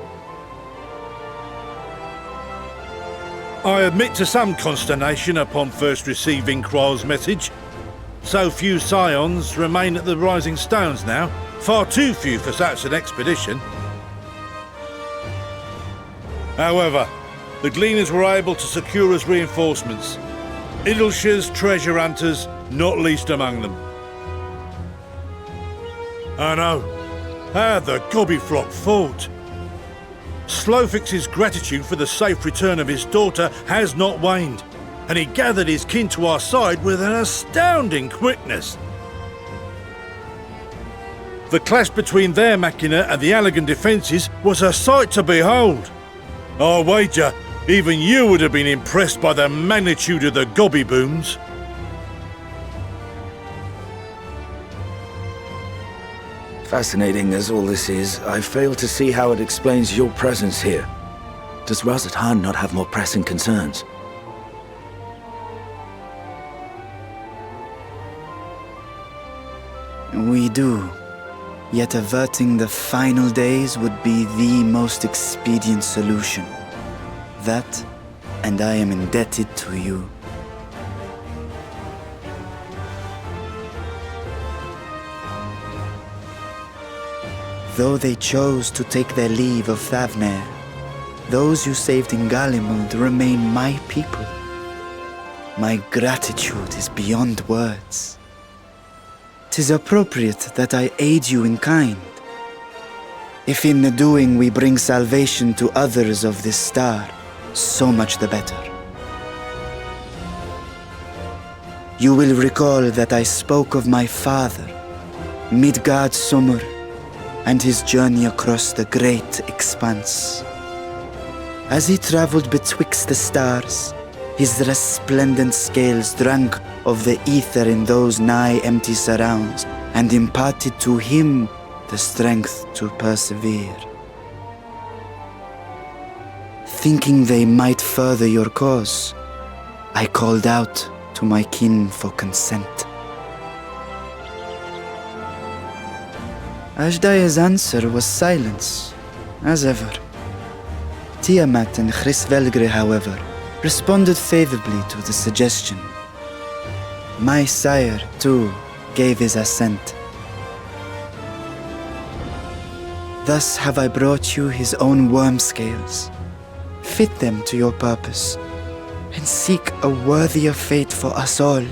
I admit to some consternation upon first receiving Kryl's message. So few Scions remain at the Rising Stones now, far too few for such an expedition. However, the Gleaners were able to secure us reinforcements. Idleshire's treasure hunters, not least among them. I know. How the Gobbyflock fought. Slowfix's gratitude for the safe return of his daughter has not waned, and he gathered his kin to our side with an astounding quickness. The clash between their machina and the Allagan defences was a sight to behold. I wager even you would have been impressed by the magnitude of the Gobby booms. Fascinating as all this is, I fail to see how it explains your presence here. Does Razat-Han not have more pressing concerns? We do. Yet averting the final days would be the most expedient solution. That, and I am indebted to you. Though they chose to take their leave of Thavnair, those you saved in Galimund remain my people. My gratitude is beyond words. 'Tis appropriate that I aid you in kind. If in the doing we bring salvation to others of this star, so much the better. You will recall that I spoke of my father, Midgard Summer, and his journey across the great expanse. As he traveled betwixt the stars, his resplendent scales drank of the ether in those nigh empty surrounds, and imparted to him the strength to persevere. Thinking they might further your cause, I called out to my kin for consent. Ashdaya's answer was silence, as ever. Tiamat and Chris-Velgre, however, responded favorably to the suggestion. My sire, too, gave his assent. Thus have I brought you his own worm scales. Fit them to your purpose, and seek a worthier fate for us all.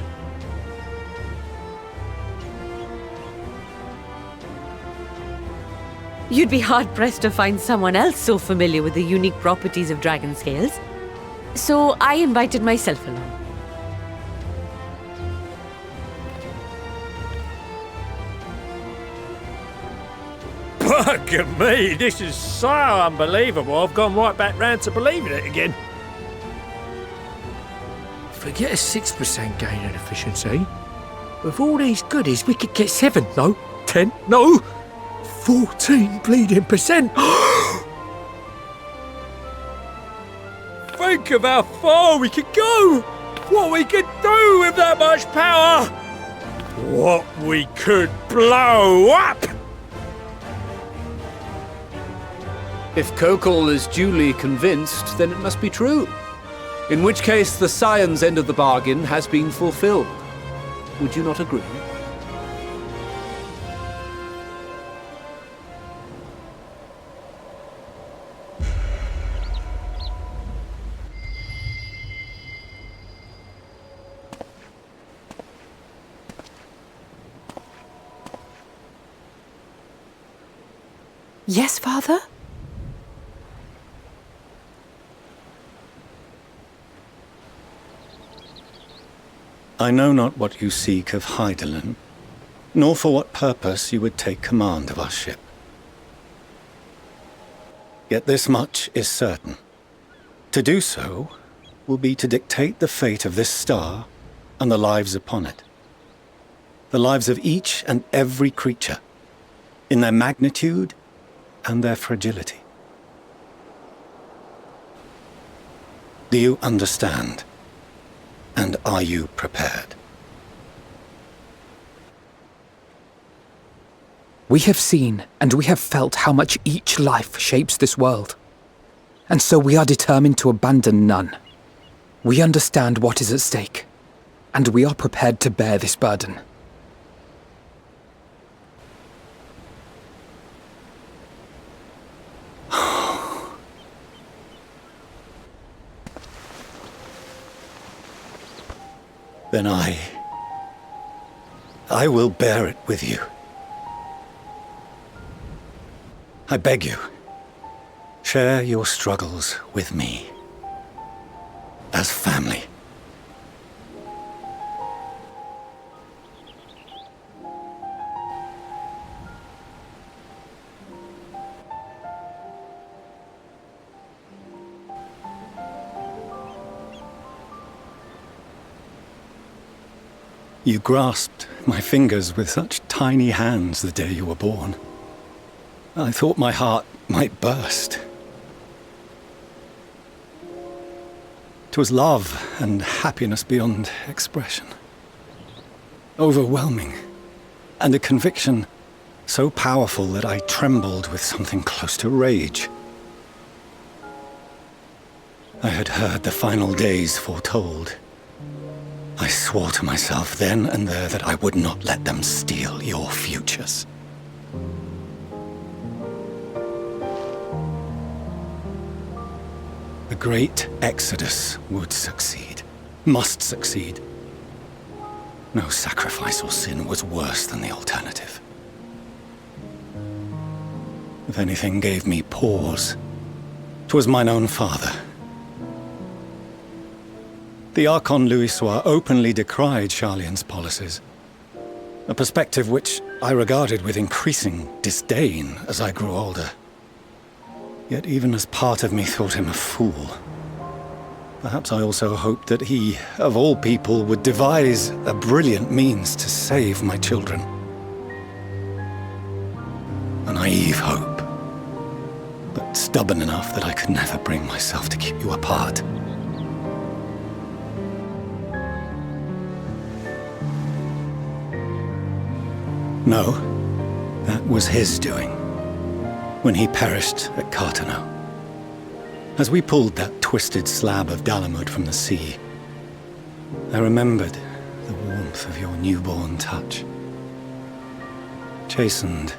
You'd be hard-pressed to find someone else so familiar with the unique properties of dragon scales. So I invited myself along. Fuck me, this is so unbelievable. I've gone right back round to believing it again. Forget a 6% gain in efficiency. With all these goodies, we could get 7, no, 10, no, 14 bleeding percent. Think of how far we could go. What we could do with that much power. What we could blow up. If Kokol is duly convinced, then it must be true. In which case, the science end of the bargain has been fulfilled. Would you not agree? Yes, Father? I know not what you seek of Hydaelyn, nor for what purpose you would take command of our ship. Yet this much is certain. To do so will be to dictate the fate of this star and the lives upon it. The lives of each and every creature, in their magnitude and their fragility. Do you understand? And are you prepared? We have seen and we have felt how much each life shapes this world. And so we are determined to abandon none. We understand what is at stake, and we are prepared to bear this burden. Then I will bear it with you. I beg you, share your struggles with me. As family. You grasped my fingers with such tiny hands the day you were born. I thought my heart might burst. 'Twas love and happiness beyond expression. Overwhelming, and a conviction so powerful that I trembled with something close to rage. I had heard the final days foretold. I swore to myself then and there that I would not let them steal your futures. The great exodus would succeed, must succeed. No sacrifice or sin was worse than the alternative. If anything gave me pause, 'twas mine own father. The Archon Louisoix openly decried Charlian's policies, a perspective which I regarded with increasing disdain as I grew older. Yet even as part of me thought him a fool, perhaps I also hoped that he, of all people, would devise a brilliant means to save my children. A naive hope, but stubborn enough that I could never bring myself to keep you apart. No, that was his doing, when he perished at Carteneau. As we pulled that twisted slab of Dalamud from the sea, I remembered the warmth of your newborn touch. Chastened,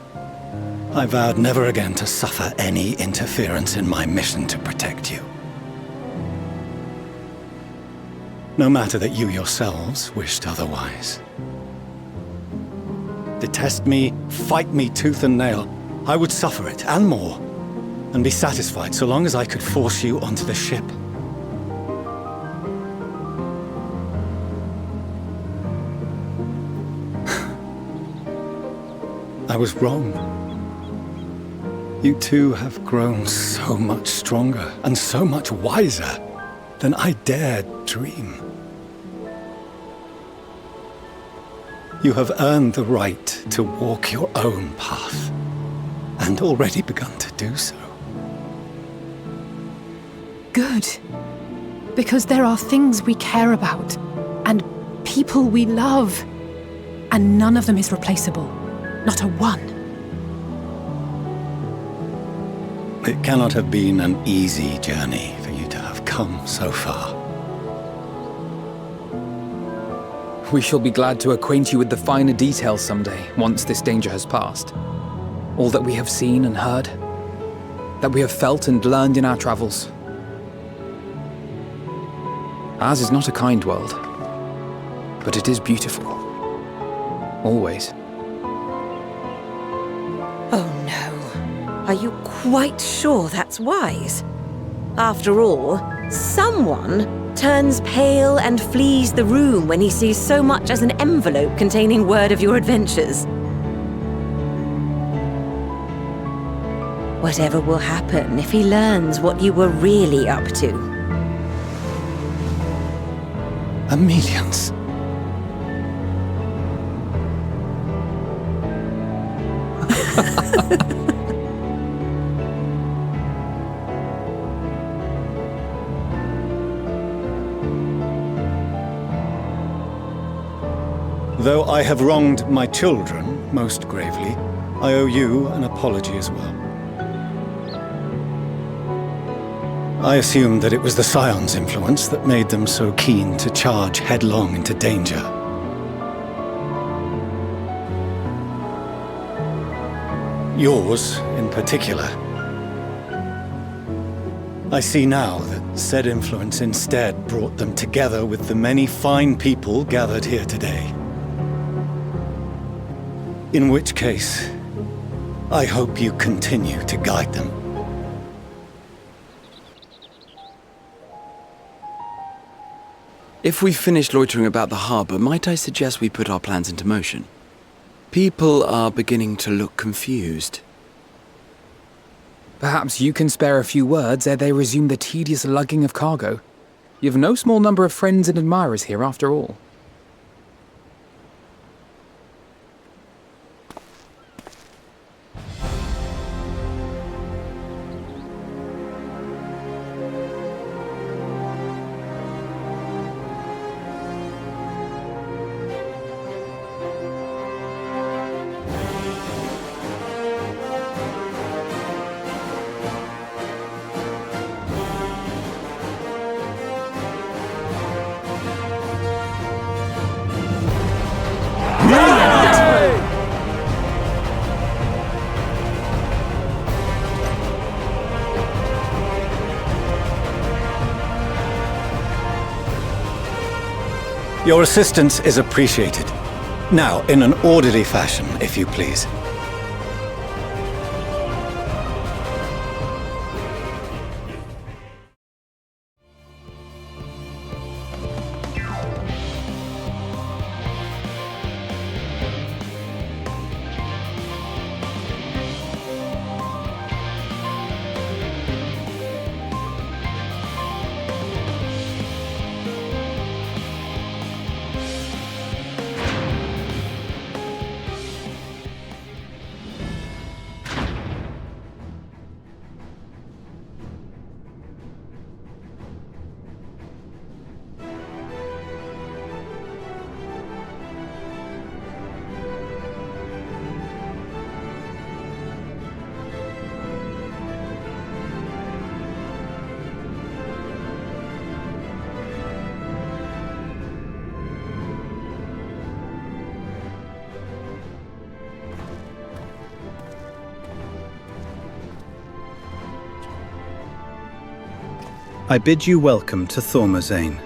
I vowed never again to suffer any interference in my mission to protect you. No matter that you yourselves wished otherwise. Detest me, fight me tooth and nail, I would suffer it, and more, and be satisfied so long as I could force you onto the ship. I was wrong. You two have grown so much stronger and so much wiser than I dared dream. You have earned the right to walk your own path, and already begun to do so. Good. Because there are things we care about, and people we love, and none of them is replaceable. Not a one. It cannot have been an easy journey for you to have come so far. We shall be glad to acquaint you with the finer details someday, once this danger has passed. All that we have seen and heard, that we have felt and learned in our travels. Ours is not a kind world, but it is beautiful. Always. Oh no. Are you quite sure that's wise? After all, someone turns pale and flees the room when he sees so much as an envelope containing word of your adventures. Whatever will happen if he learns what you were really up to? Amelians. Though I have wronged my children most gravely, I owe you an apology as well. I assumed that it was the Scion's influence that made them so keen to charge headlong into danger. Yours, in particular. I see now that said influence instead brought them together with the many fine people gathered here today. In which case, I hope you continue to guide them. If we've finished loitering about the harbour, might I suggest we put our plans into motion? People are beginning to look confused. Perhaps you can spare a few words ere they resume the tedious lugging of cargo. You've no small number of friends and admirers here after all. Your assistance is appreciated. Now, in an orderly fashion, if you please. I bid you welcome to Thormazane.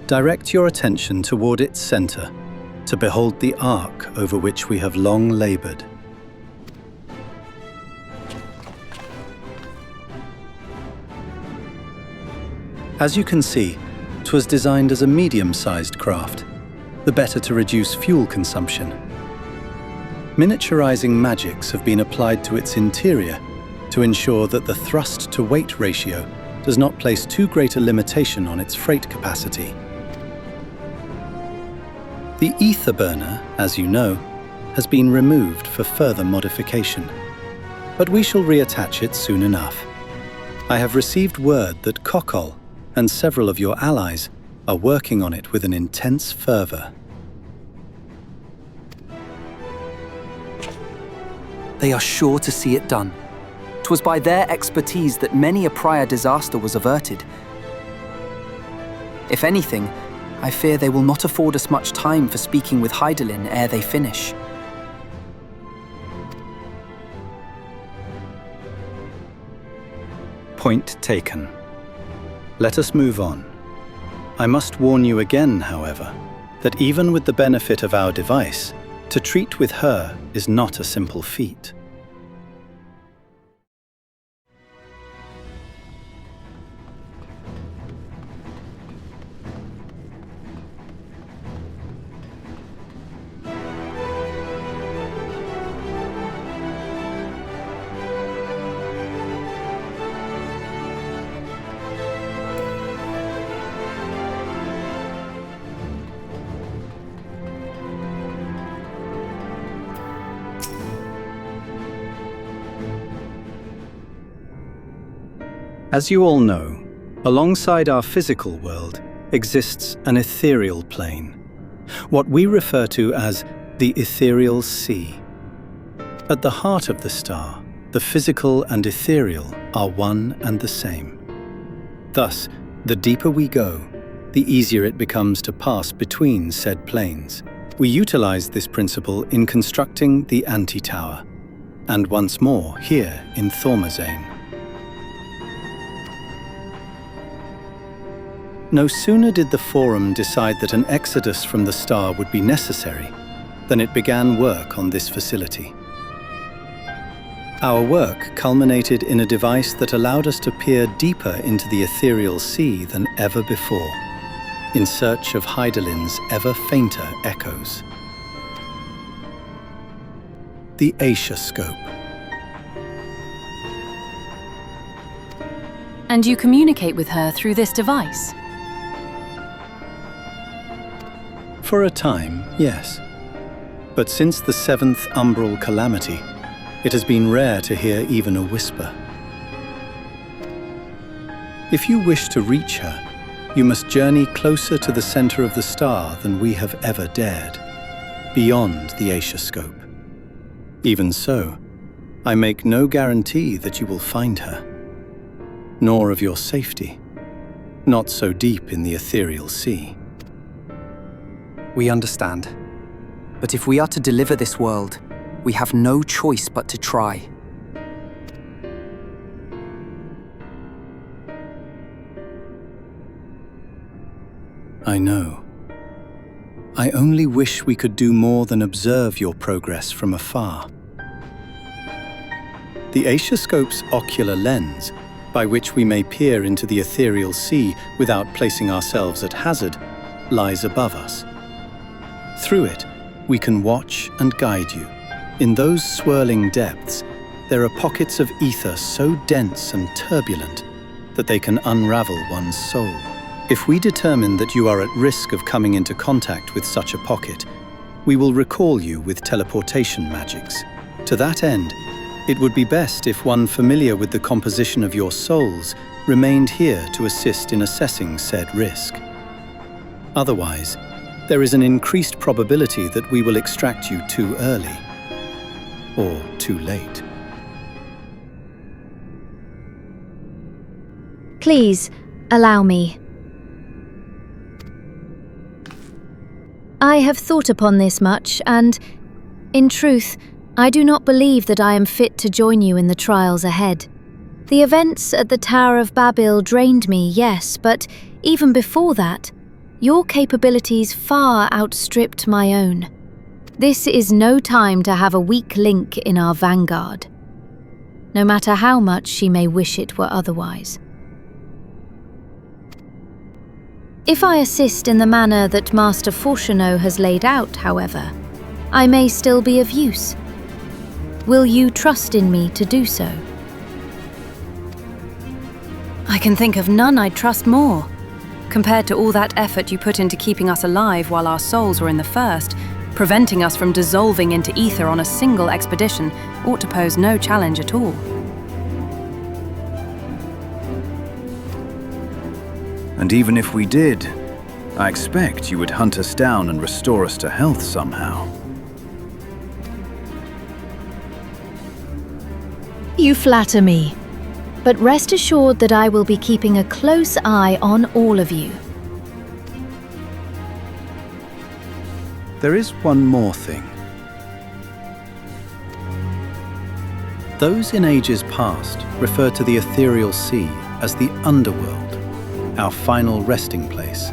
Direct your attention toward its center, to behold the ark over which we have long labored. As you can see, 'twas designed as a medium-sized craft, the better to reduce fuel consumption. Miniaturizing magics have been applied to its interior to ensure that the thrust-to-weight ratio does not place too great a limitation on its freight capacity. The ether burner, as you know, has been removed for further modification, but we shall reattach it soon enough. I have received word that Kokol and several of your allies are working on it with an intense fervor. They are sure to see it done. 'Twas by their expertise that many a prior disaster was averted. If anything, I fear they will not afford us much time for speaking with Hydaelyn ere they finish. Point taken. Let us move on. I must warn you again, however, that even with the benefit of our device, to treat with her is not a simple feat. As you all know, alongside our physical world exists an ethereal plane, what we refer to as the ethereal sea. At the heart of the star, the physical and ethereal are one and the same. Thus, the deeper we go, the easier it becomes to pass between said planes. We utilize this principle in constructing the anti-tower, and once more here in Thormazane. No sooner did the Forum decide that an exodus from the star would be necessary than it began work on this facility. Our work culminated in a device that allowed us to peer deeper into the ethereal sea than ever before, in search of Hydaelyn's ever fainter echoes. The Aetioscope. And you communicate with her through this device? For a time, yes. But since the 7th Umbral Calamity, it has been rare to hear even a whisper. If you wish to reach her, you must journey closer to the center of the star than we have ever dared, beyond the Aetioscope. Even so, I make no guarantee that you will find her, nor of your safety, not so deep in the ethereal sea. We understand. But if we are to deliver this world, we have no choice but to try. I know. I only wish we could do more than observe your progress from afar. The Aetioscope's ocular lens, by which we may peer into the ethereal sea without placing ourselves at hazard, lies above us. Through it, we can watch and guide you. In those swirling depths, there are pockets of ether so dense and turbulent that they can unravel one's soul. If we determine that you are at risk of coming into contact with such a pocket, we will recall you with teleportation magics. To that end, it would be best if one familiar with the composition of your souls remained here to assist in assessing said risk. Otherwise, there is an increased probability that we will extract you too early, or too late. Please, allow me. I have thought upon this much, and, in truth, I do not believe that I am fit to join you in the trials ahead. The events at the Tower of Babil drained me, yes, but even before that, your capabilities far outstripped my own. This is no time to have a weak link in our vanguard, no matter how much she may wish it were otherwise. If I assist in the manner that Master Fortuneau has laid out, however, I may still be of use, Will you trust in me to do so? I can think of none I'd trust more. Compared to all that effort you put into keeping us alive while our souls were in the first, preventing us from dissolving into ether on a single expedition ought to pose no challenge at all. And even if we did, I expect you would hunt us down and restore us to health somehow. You flatter me, but rest assured that I will be keeping a close eye on all of you. There is one more thing. Those in ages past referred to the ethereal sea as the underworld, our final resting place.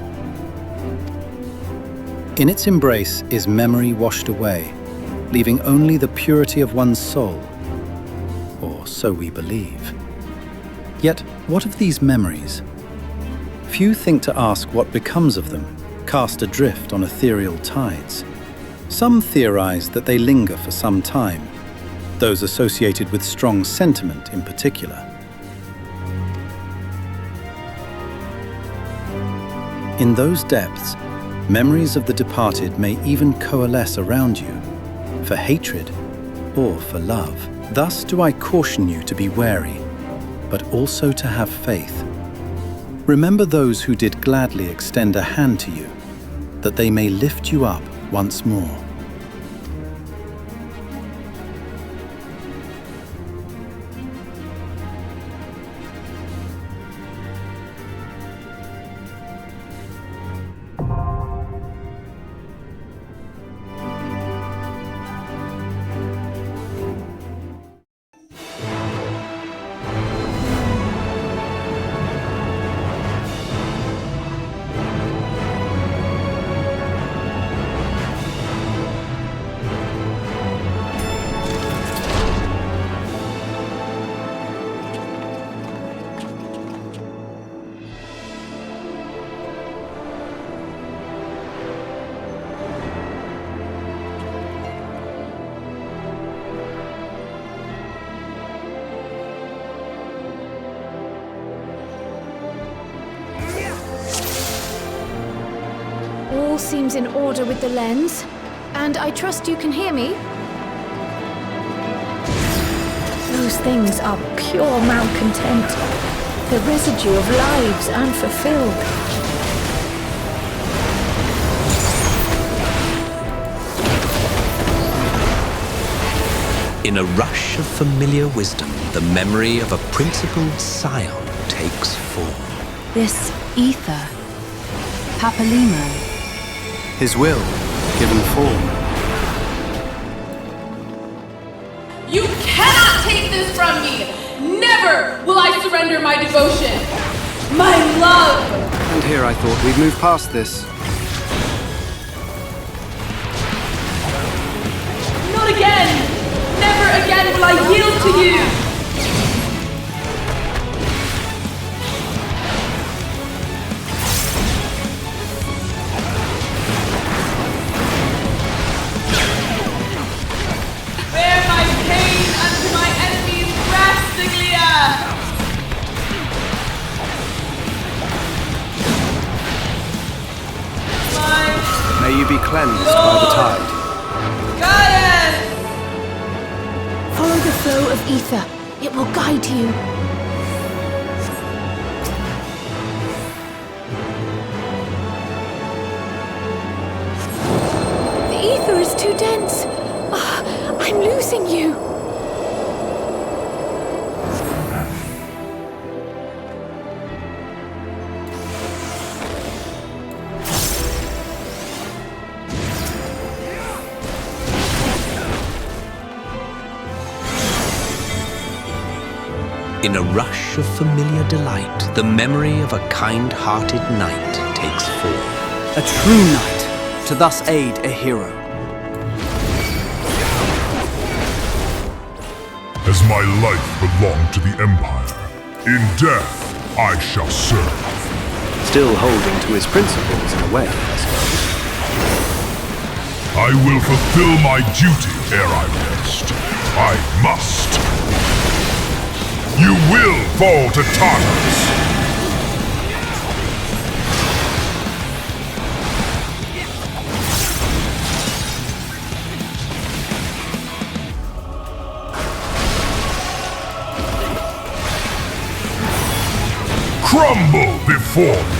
In its embrace is memory washed away, leaving only the purity of one's soul, or so we believe. Yet, what of these memories? Few think to ask what becomes of them, cast adrift on ethereal tides. Some theorize that they linger for some time, those associated with strong sentiment in particular. In those depths, memories of the departed may even coalesce around you, for hatred or for love. Thus do I caution you to be wary, but also to have faith. Remember those who did gladly extend a hand to you, that they may lift you up once more. All seems in order with the lens, and I trust you can hear me? Those things are pure malcontent, the residue of lives unfulfilled. In a rush of familiar wisdom, the memory of a principled scion takes form. This ether, Papalimo. His will, given form. You cannot take this from me! Never will I surrender my devotion! My love! And here I thought we'd move past this. Not again! Never again will I yield to you! May you be cleansed by the tide. Goddess! Follow the flow of ether. It will guide you. The ether is too dense. I'm losing you. In a rush of familiar delight, the memory of a kind-hearted knight takes form. A true knight, to thus aid a hero. As my life belonged to the Empire, in death I shall serve. Still holding to his principles in a way, I suppose. I will fulfill my duty ere I rest. I must. You will fall to Tartarus! Crumble before me!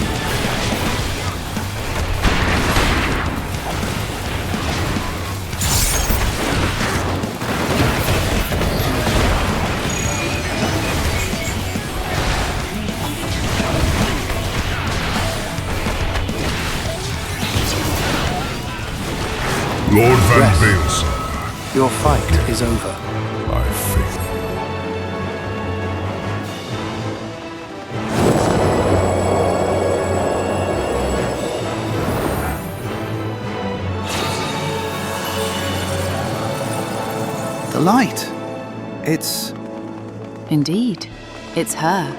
Lord Van Baelsar. Your fight is over. My faith. The light. It's... Indeed, it's her.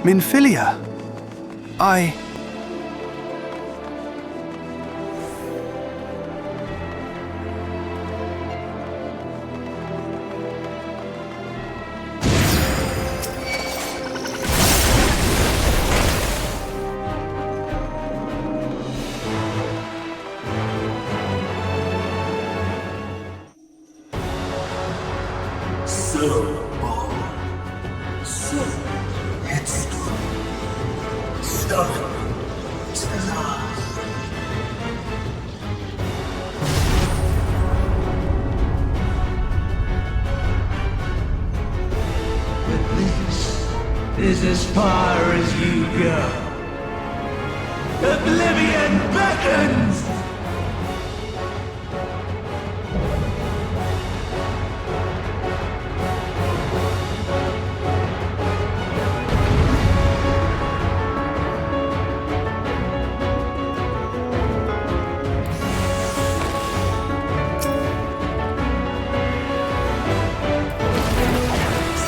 Minfilia. Is as far as you go. Oblivion beckons!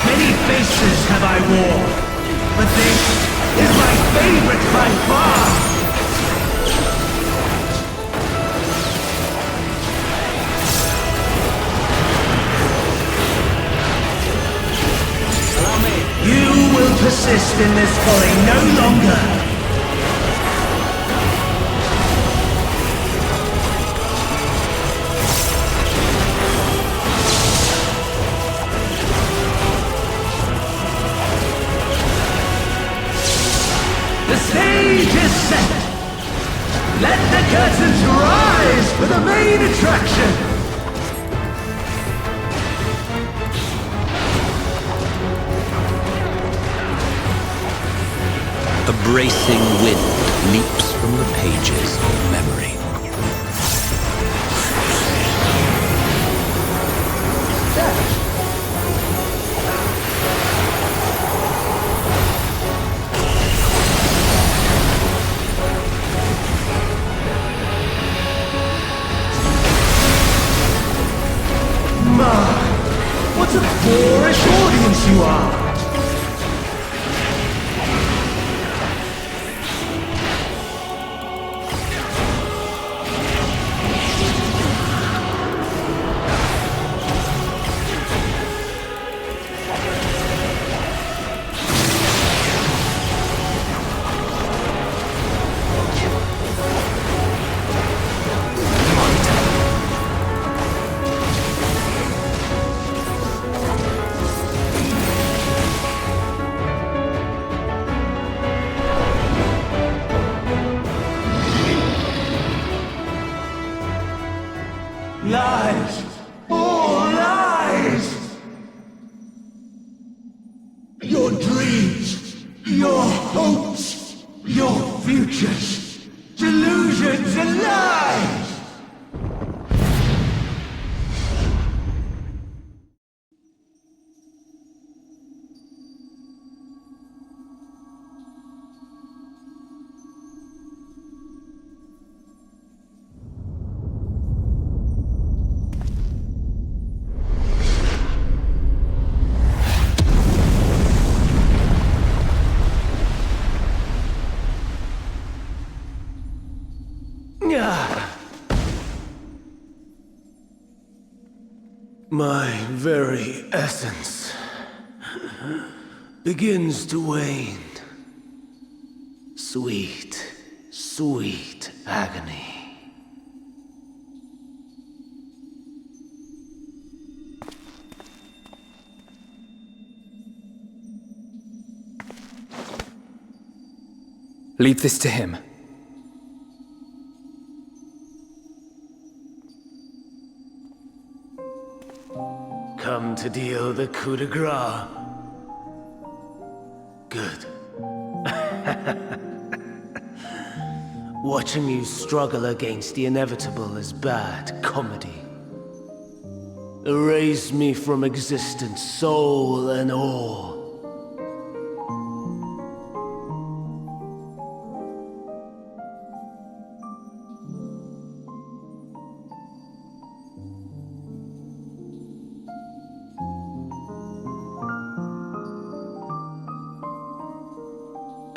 Many faces have I worn. But this is my favorite by far! You will persist in this folly no longer! The stage is set! Let the curtains rise for the main attraction! A bracing wind leaps from the pages of memory. What a boorish audience you are! Lies! All lies! Your dreams, your hopes, your futures, delusions and lies! My very essence begins to wane. Sweet, sweet agony. Leave this to him. Come to deal the coup de grace. Good. Watching you struggle against the inevitable is bad comedy. Erase me from existence, soul and all.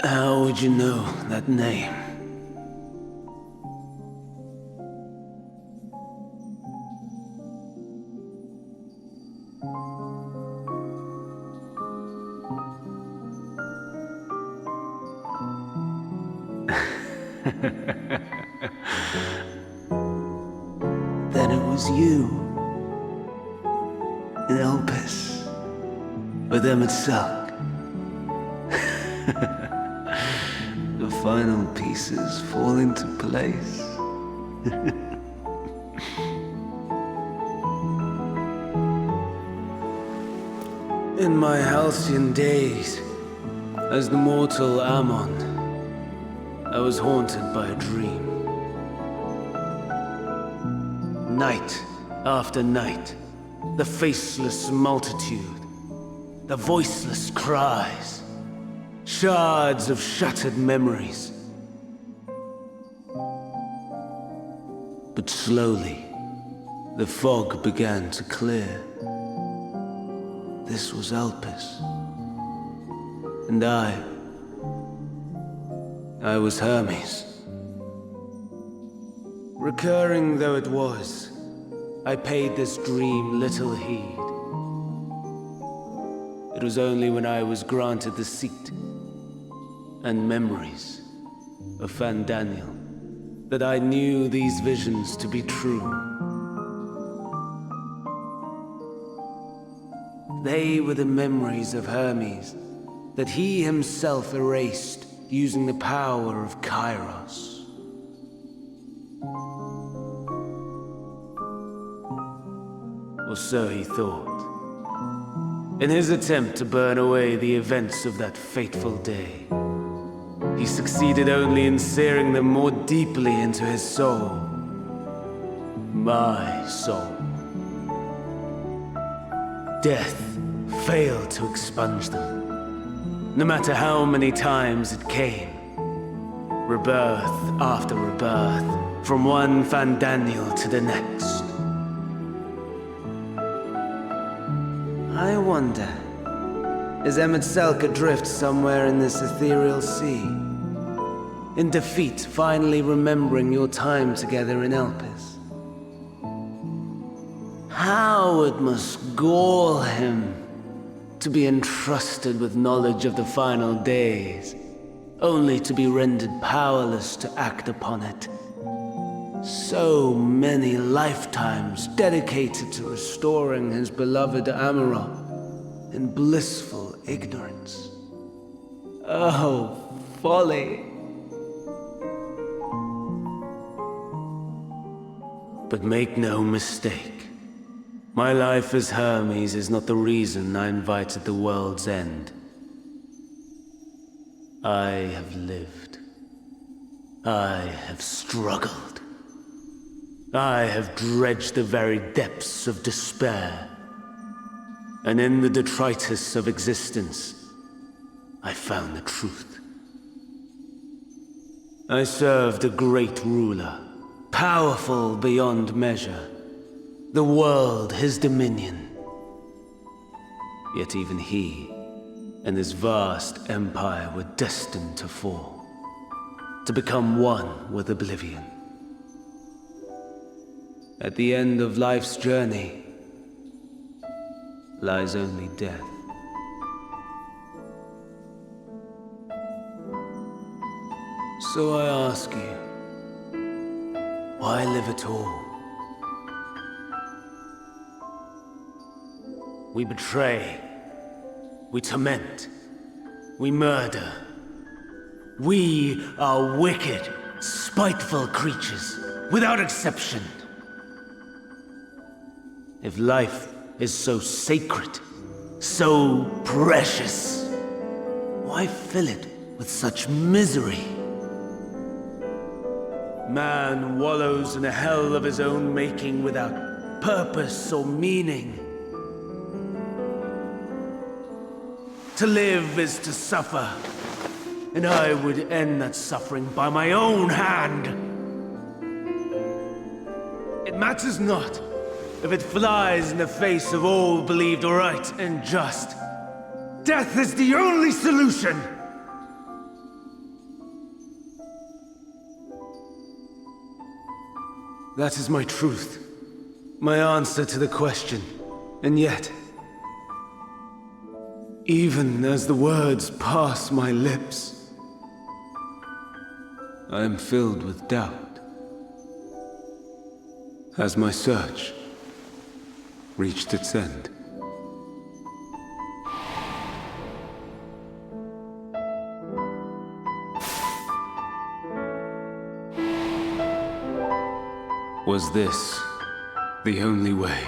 How would you know that name? Then it was you. In Elpis. With Emet-Selch. The final pieces fall into place. In my halcyon days, as the mortal Ammon, I was haunted by a dream. Night after night, the faceless multitude, the voiceless cries, shards of shattered memories. But slowly, the fog began to clear. This was Elpis. And I was Hermes. Recurring though it was, I paid this dream little heed. It was only when I was granted the seat and memories of Fandaniel that I knew these visions to be true. They were the memories of Hermes that he himself erased using the power of Kairos. Or so he thought. In his attempt to burn away the events of that fateful day, he succeeded only in searing them more deeply into his soul. My soul. Death failed to expunge them, no matter how many times it came. Rebirth after rebirth, from one Fandaniel to the next. I wonder, is Emet-Selch adrift somewhere in this ethereal sea? In defeat, finally remembering your time together in Elpis? How it must gall him to be entrusted with knowledge of the final days, only to be rendered powerless to act upon it. So many lifetimes dedicated to restoring his beloved Amarok in blissful ignorance. Oh, folly! But make no mistake. My life as Hermes is not the reason I invited the world's end. I have lived. I have struggled. I have dredged the very depths of despair. And in the detritus of existence, I found the truth. I served a great ruler, powerful beyond measure. The world, his dominion. Yet even he and his vast empire were destined to fall, to become one with oblivion. At the end of life's journey lies only death. So I ask you, why live at all? We betray, we torment, we murder. We are wicked, spiteful creatures, without exception. If life is so sacred, so precious, why fill it with such misery? Man wallows in a hell of his own making without purpose or meaning. To live is to suffer, and I would end that suffering by my own hand. It matters not if it flies in the face of all believed right and just. Death is the only solution! That is my truth, my answer to the question. And yet, even as the words pass my lips, I am filled with doubt. Has my search reached its end? Was this the only way?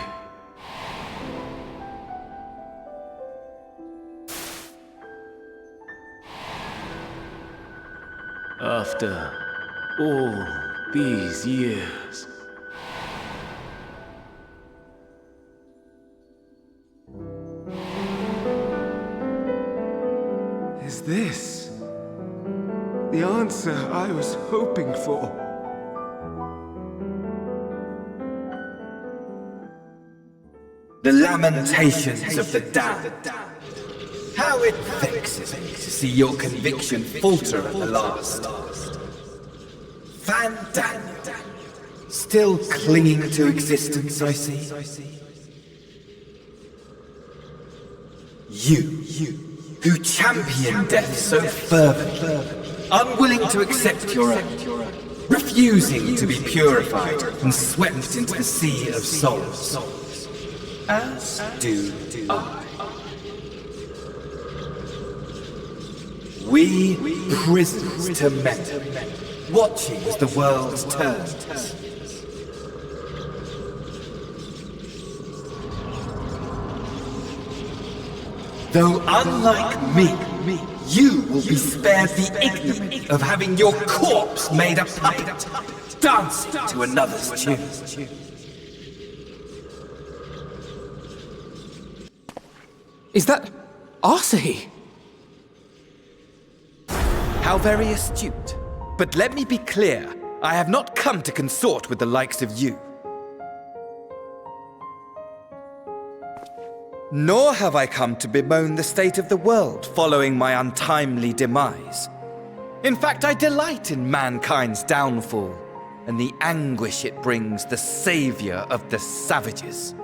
After all these years, is this the answer I was hoping for? The lamentations of the damned. How it vexes me to see your conviction falter at the last. Van Daniel, still clinging to existence, I see. You, who champion death so fervently, unwilling to accept your own, refusing to be purified and swept into the sea of souls. As do I. We prisoners to men, watching as the world turns. Though unlike me, you will be spared the ignominy of having your corpse made a puppet, dancing to another's tune. Is that Arsahi? How very astute. But let me be clear, I have not come to consort with the likes of you. Nor have I come to bemoan the state of the world following my untimely demise. In fact, I delight in mankind's downfall and the anguish it brings the savior of the savages.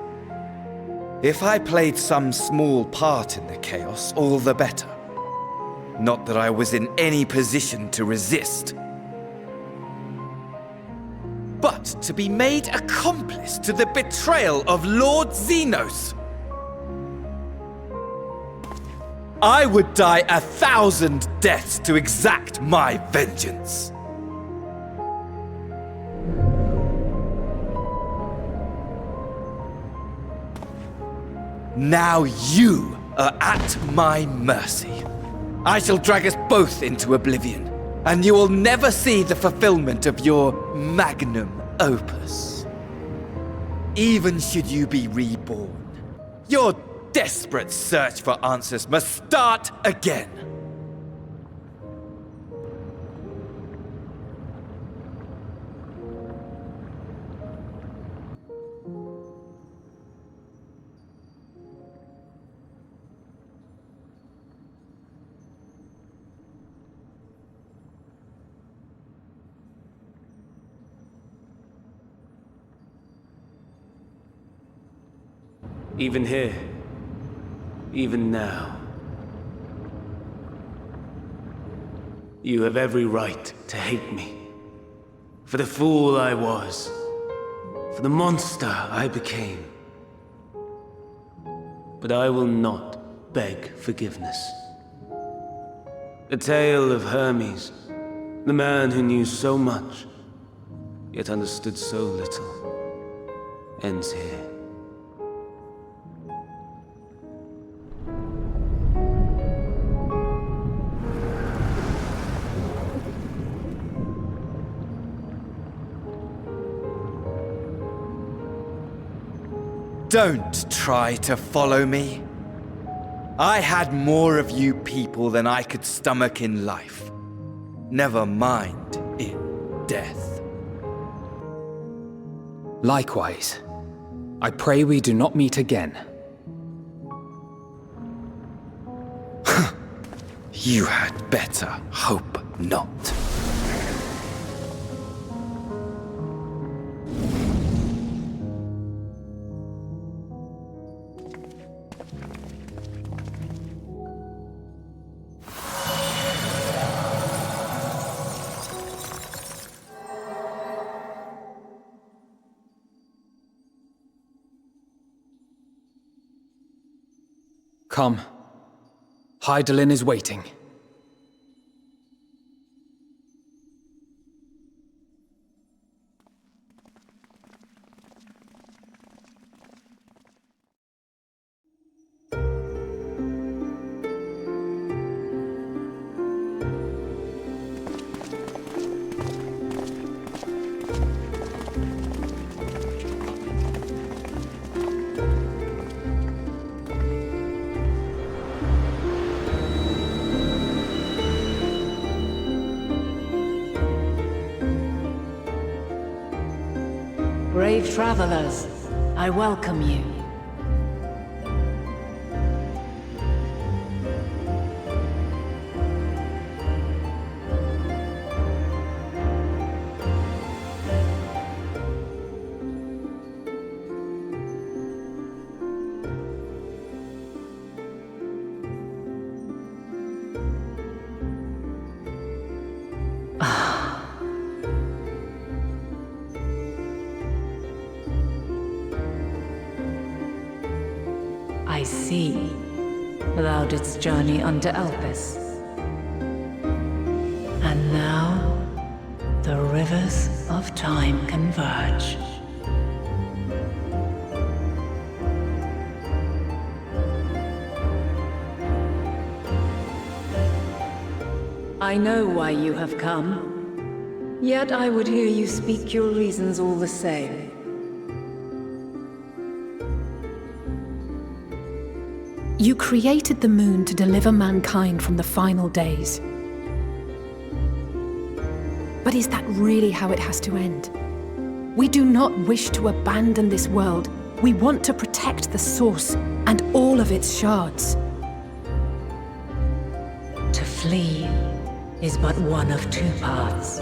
If I played some small part in the chaos, all the better. Not that I was in any position to resist. But to be made accomplice to the betrayal of Lord Xenos. I would die 1,000 deaths to exact my vengeance. Now you are at my mercy. I shall drag us both into oblivion, and you will never see the fulfillment of your magnum opus. Even should you be reborn, your desperate search for answers must start again. Even here. Even now. You have every right to hate me. For the fool I was. For the monster I became. But I will not beg forgiveness. The tale of Hermes, the man who knew so much, yet understood so little, ends here. Don't try to follow me. I had more of you people than I could stomach in life. Never mind in death. Likewise. I pray we do not meet again. You had better hope not. Come. Hydaelyn is waiting. Brave travelers, I welcome you. I see. Thou didst journey unto Elpis. And now, the rivers of time converge. I know why you have come, yet I would hear you speak your reasons all the same. You created the moon to deliver mankind from the final days. But is that really how it has to end? We do not wish to abandon this world. We want to protect the source and all of its shards. To flee is but one of two paths.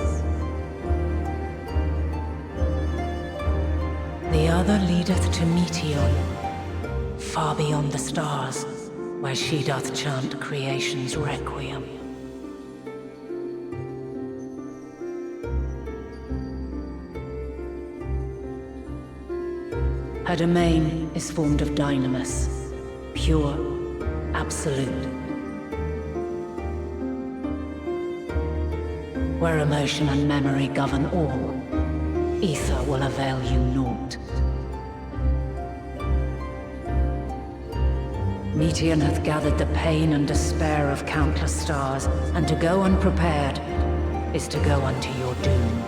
The other leadeth to Meteor, far beyond the stars, where she doth chant creation's requiem. Her domain is formed of dynamis, pure, absolute. Where emotion and memory govern all, ether will avail you naught. Meteor hath gathered the pain and despair of countless stars, and to go unprepared is to go unto your doom.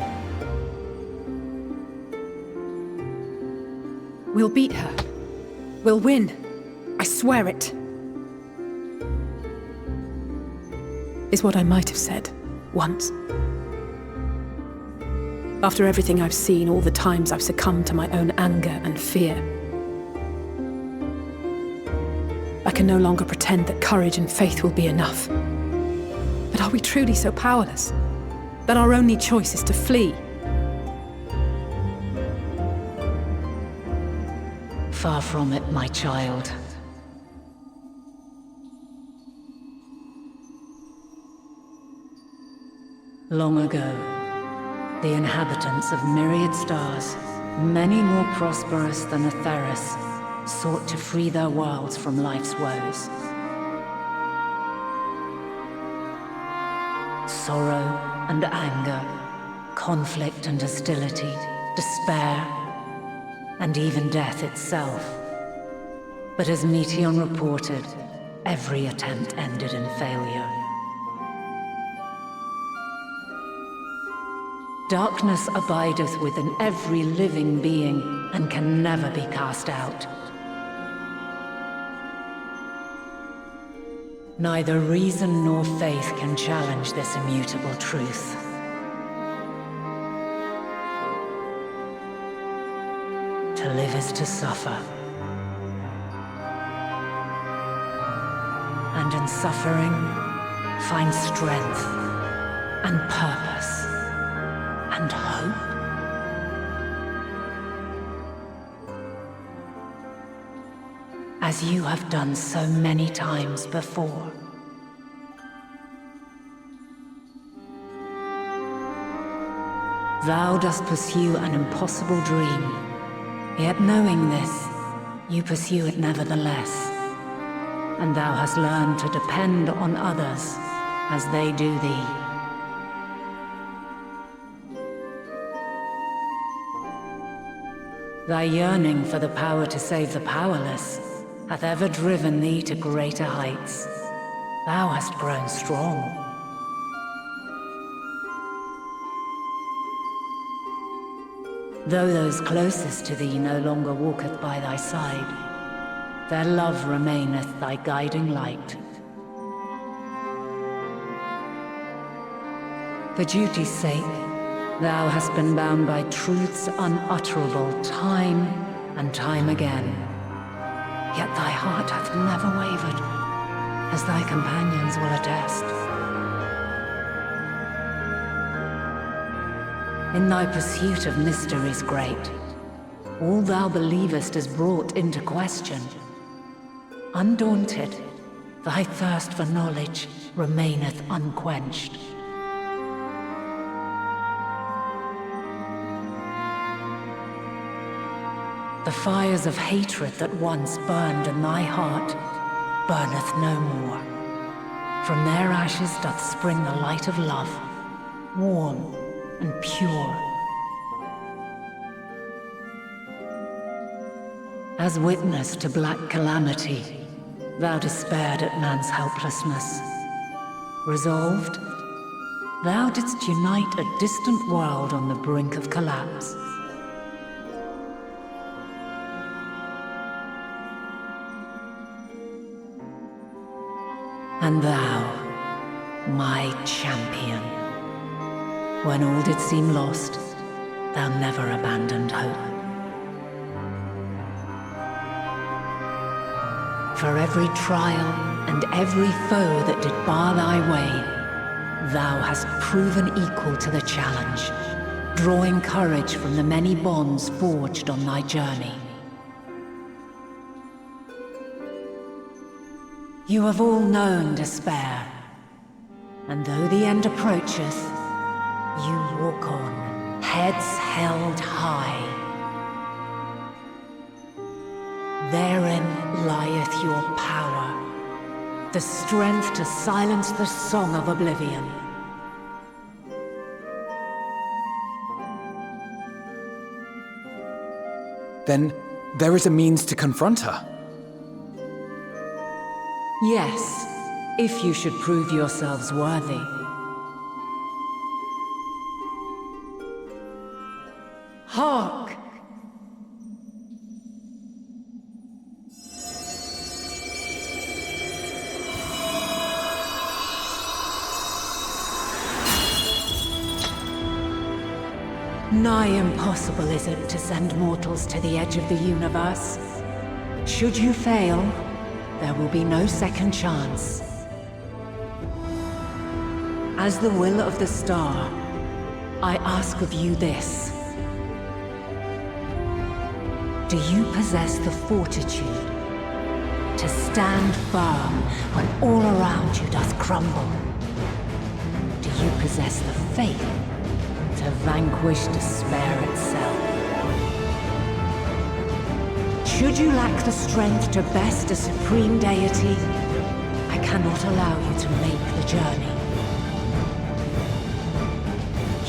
We'll beat her. We'll win. I swear it. Is what I might have said, once. After everything I've seen, all the times I've succumbed to my own anger and fear. I can no longer pretend that courage and faith will be enough. But are we truly so powerless? That our only choice is to flee? Far from it, my child. Long ago, the inhabitants of myriad stars, many more prosperous than Atheris, sought to free their worlds from life's woes. Sorrow and anger, conflict and hostility, despair, and even death itself. But as Meteon reported, every attempt ended in failure. Darkness abideth within every living being and can never be cast out. Neither reason nor faith can challenge this immutable truth. To live is to suffer. And in suffering, find strength and purpose and hope. As you have done so many times before. Thou dost pursue an impossible dream, yet knowing this, you pursue it nevertheless. And thou hast learned to depend on others as they do thee. Thy yearning for the power to save the powerless hath ever driven thee to greater heights. Thou hast grown strong. Though those closest to thee no longer walketh by thy side, their love remaineth thy guiding light. For duty's sake, thou hast been bound by truths unutterable time and time again. Yet thy heart hath never wavered, as thy companions will attest. In thy pursuit of mysteries great, all thou believest is brought into question. Undaunted, thy thirst for knowledge remaineth unquenched. The fires of hatred that once burned in thy heart burneth no more. From their ashes doth spring the light of love, warm and pure. As witness to black calamity, thou despaired at man's helplessness. Resolved, thou didst unite a distant world on the brink of collapse. And thou, my champion, when all did seem lost, thou never abandoned hope. For every trial and every foe that did bar thy way, thou hast proven equal to the challenge, drawing courage from the many bonds forged on thy journey. You have all known despair, and though the end approacheth, you walk on, heads held high. Therein lieth your power, the strength to silence the song of oblivion. Then there is a means to confront her. Yes, if you should prove yourselves worthy. Hark! Nigh impossible is it to send mortals to the edge of the universe. Should you fail, there will be no second chance. As the will of the star, I ask of you this. Do you possess the fortitude to stand firm when all around you doth crumble? Do you possess the faith to vanquish despair itself? Should you lack the strength to best a supreme deity, I cannot allow you to make the journey.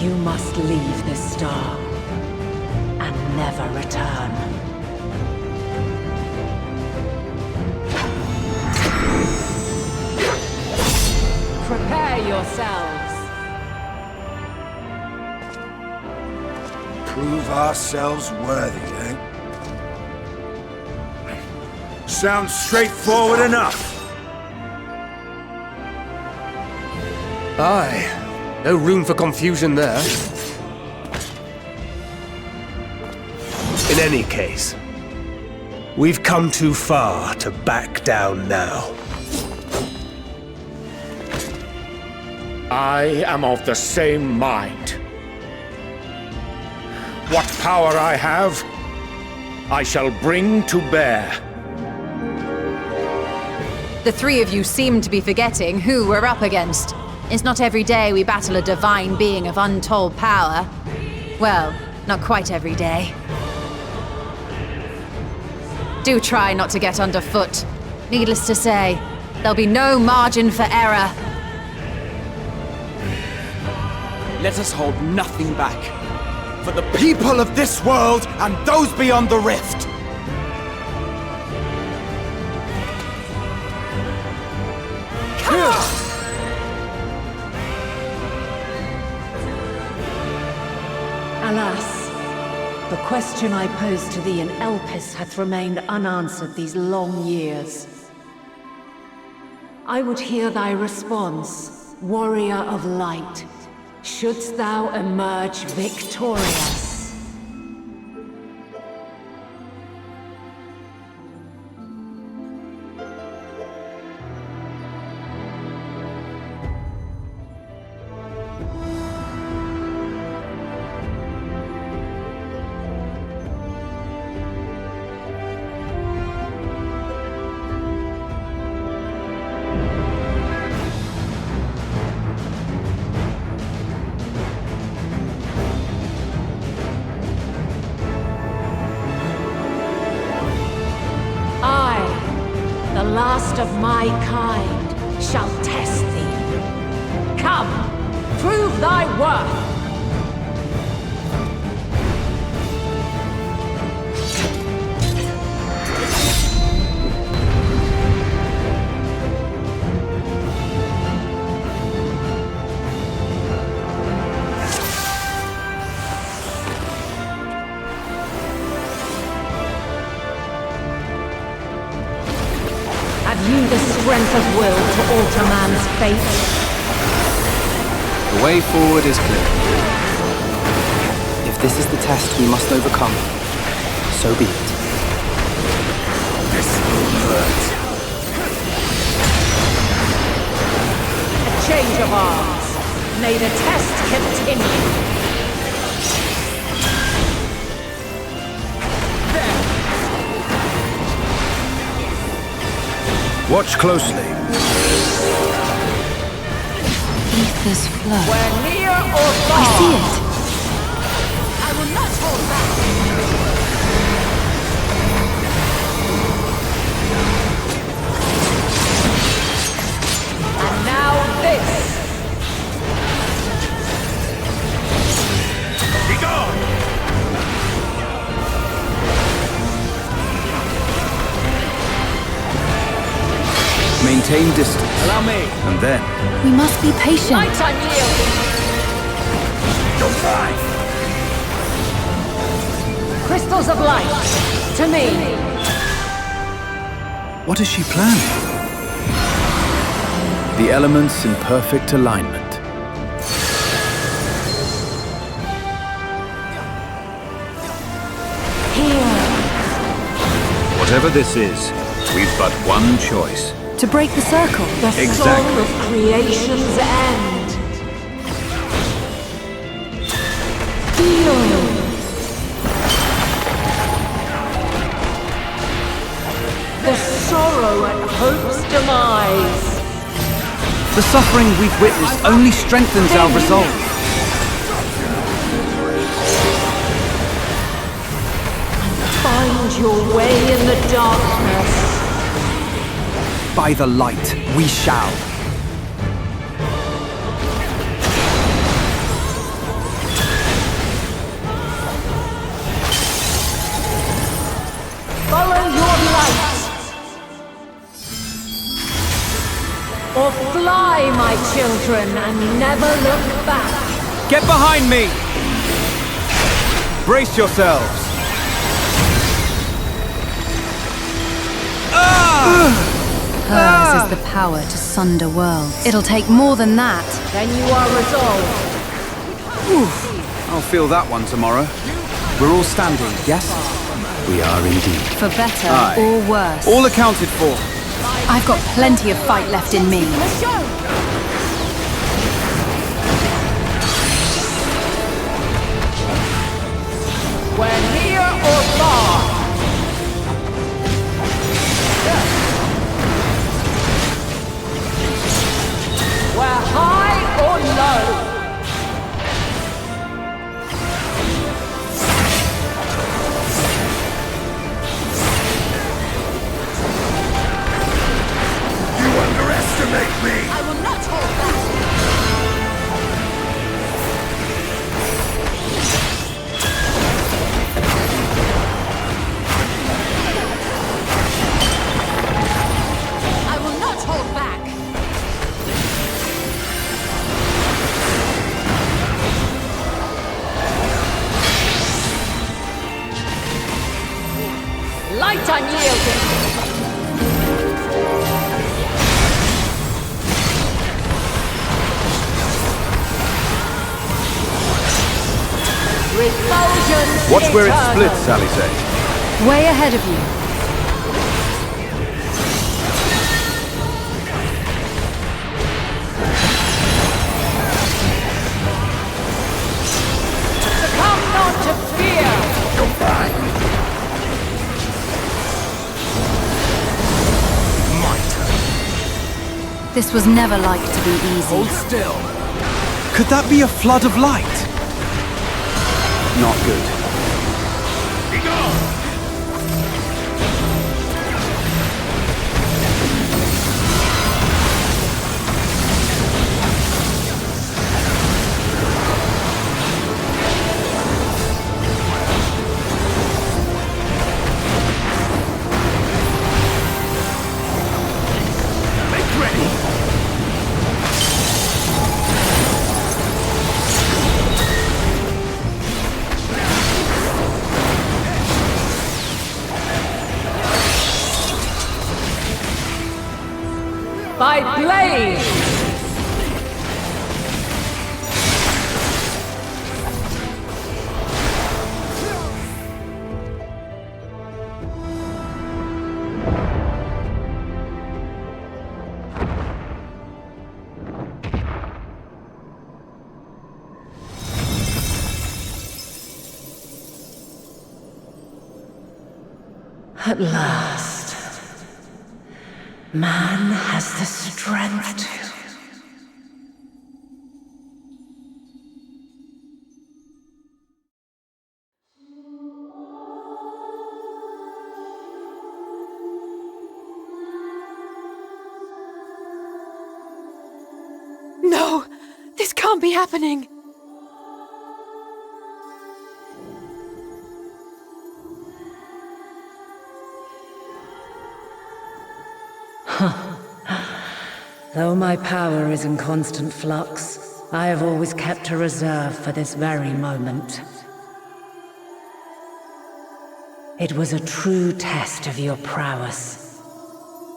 You must leave this star and never return. Prepare yourselves. Prove ourselves worthy, eh? Sounds straightforward enough. Aye. No room for confusion there. In any case, we've come too far to back down now. I am of the same mind. What power I have, I shall bring to bear. The three of you seem to be forgetting who we're up against. It's not every day we battle a divine being of untold power. Well, not quite every day. Do try not to get underfoot. Needless to say, there'll be no margin for error. Let us hold nothing back. For the people of this world and those beyond the rift. Alas, the question I posed to thee in Elpis hath remained unanswered these long years. I would hear thy response, warrior of light. Shouldst thou emerge victorious? The last of my kind shall test thee. Come, prove thy worth! Have you the strength of will to alter man's fate? The way forward is clear. If this is the test we must overcome, so be it. This will hurt. A change of arms. May the test continue. Watch closely. Ether's flow. We're near or far. I see it. I will not hold back. And now this. Be gone! Maintain distance. Allow me. And then... We must be patient. Nighttime yield. Don't fight! Crystals of light. To me. What is she planning? The elements in perfect alignment. Here. Whatever this is, we've but one choice. To break the circle. The song of creation's end. Feel. sorrow at hope's demise. The suffering we've witnessed only strengthens our resolve. Find your way in the darkness. By the light, we shall. Follow your light. Or fly, my children, and never look back. Get behind me! Brace yourselves. Hers is the power to sunder worlds. It'll take more than that. Then you are resolved. I'll feel that one tomorrow. We're all standing, yes? We are indeed. For better Aye. or worse. All accounted for. I've got plenty of fight left in me. We're near or far. We're high or low. You underestimate me! I will not hold back. I will not hold back. Light unyielding. Watch where it splits, Sally says. Way ahead of you. Succumb not to fear. You're fine. This was never like to be easy. Hold still. Could that be a flood of light? Not good. Make ready! By blade! At last, man has the strength to. No! This can't be happening! Though my power is in constant flux, I have always kept a reserve for this very moment. It was a true test of your prowess.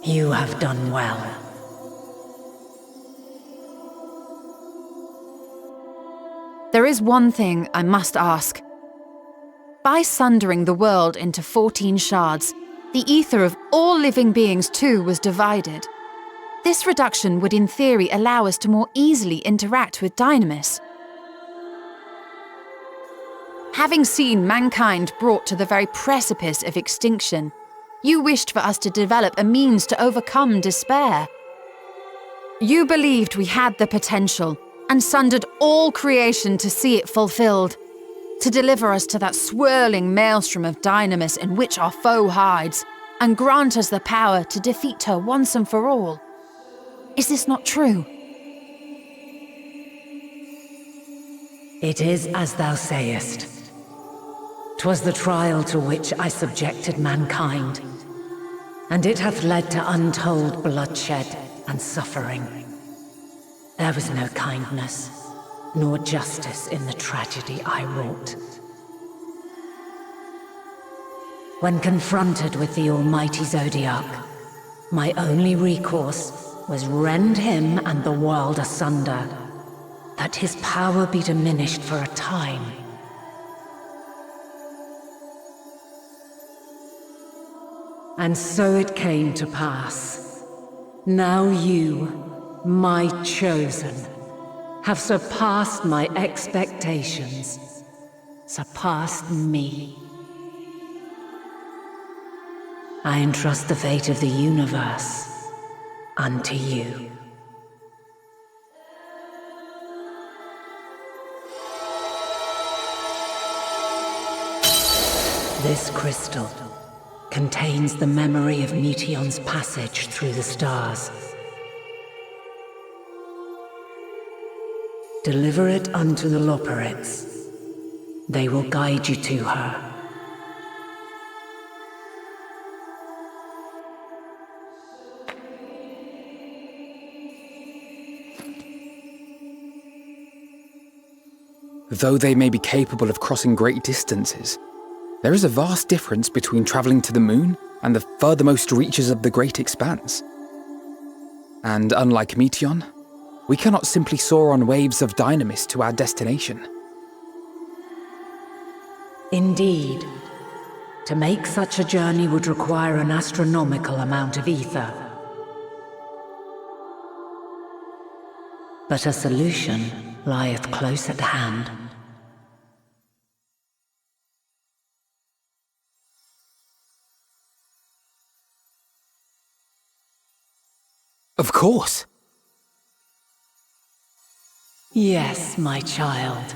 You have done well. There is one thing I must ask. By sundering the world into 14 shards, the ether of all living beings too was divided. This reduction would in theory allow us to more easily interact with Dynamis. Having seen mankind brought to the very precipice of extinction, You wished for us to develop a means to overcome despair. You believed we had the potential and sundered all creation to see it fulfilled, to deliver us to that swirling maelstrom of dynamis in which our foe hides, and grant us the power to defeat her once and for all. Is this not true? It is as thou sayest. 'Twas the trial to which I subjected mankind, and it hath led to untold bloodshed and suffering. There was no kindness, nor justice in the tragedy I wrought. When confronted with the almighty Zodiac, my only recourse was rend him and the world asunder, that his power be diminished for a time. And so it came to pass. Now you, my chosen, have surpassed my expectations, surpassed me. I entrust the fate of the universe unto you. This crystal contains the memory of Meteion's passage through the stars. Deliver it unto the Loporrits. They will guide you to her. Though they may be capable of crossing great distances, there is a vast difference between traveling to the moon and the furthermost reaches of the great expanse. And unlike Meteion, we cannot simply soar on waves of dynamis to our destination. Indeed. To make such a journey would require an astronomical amount of ether. But a solution lieth close at hand. Of course. Yes, my child.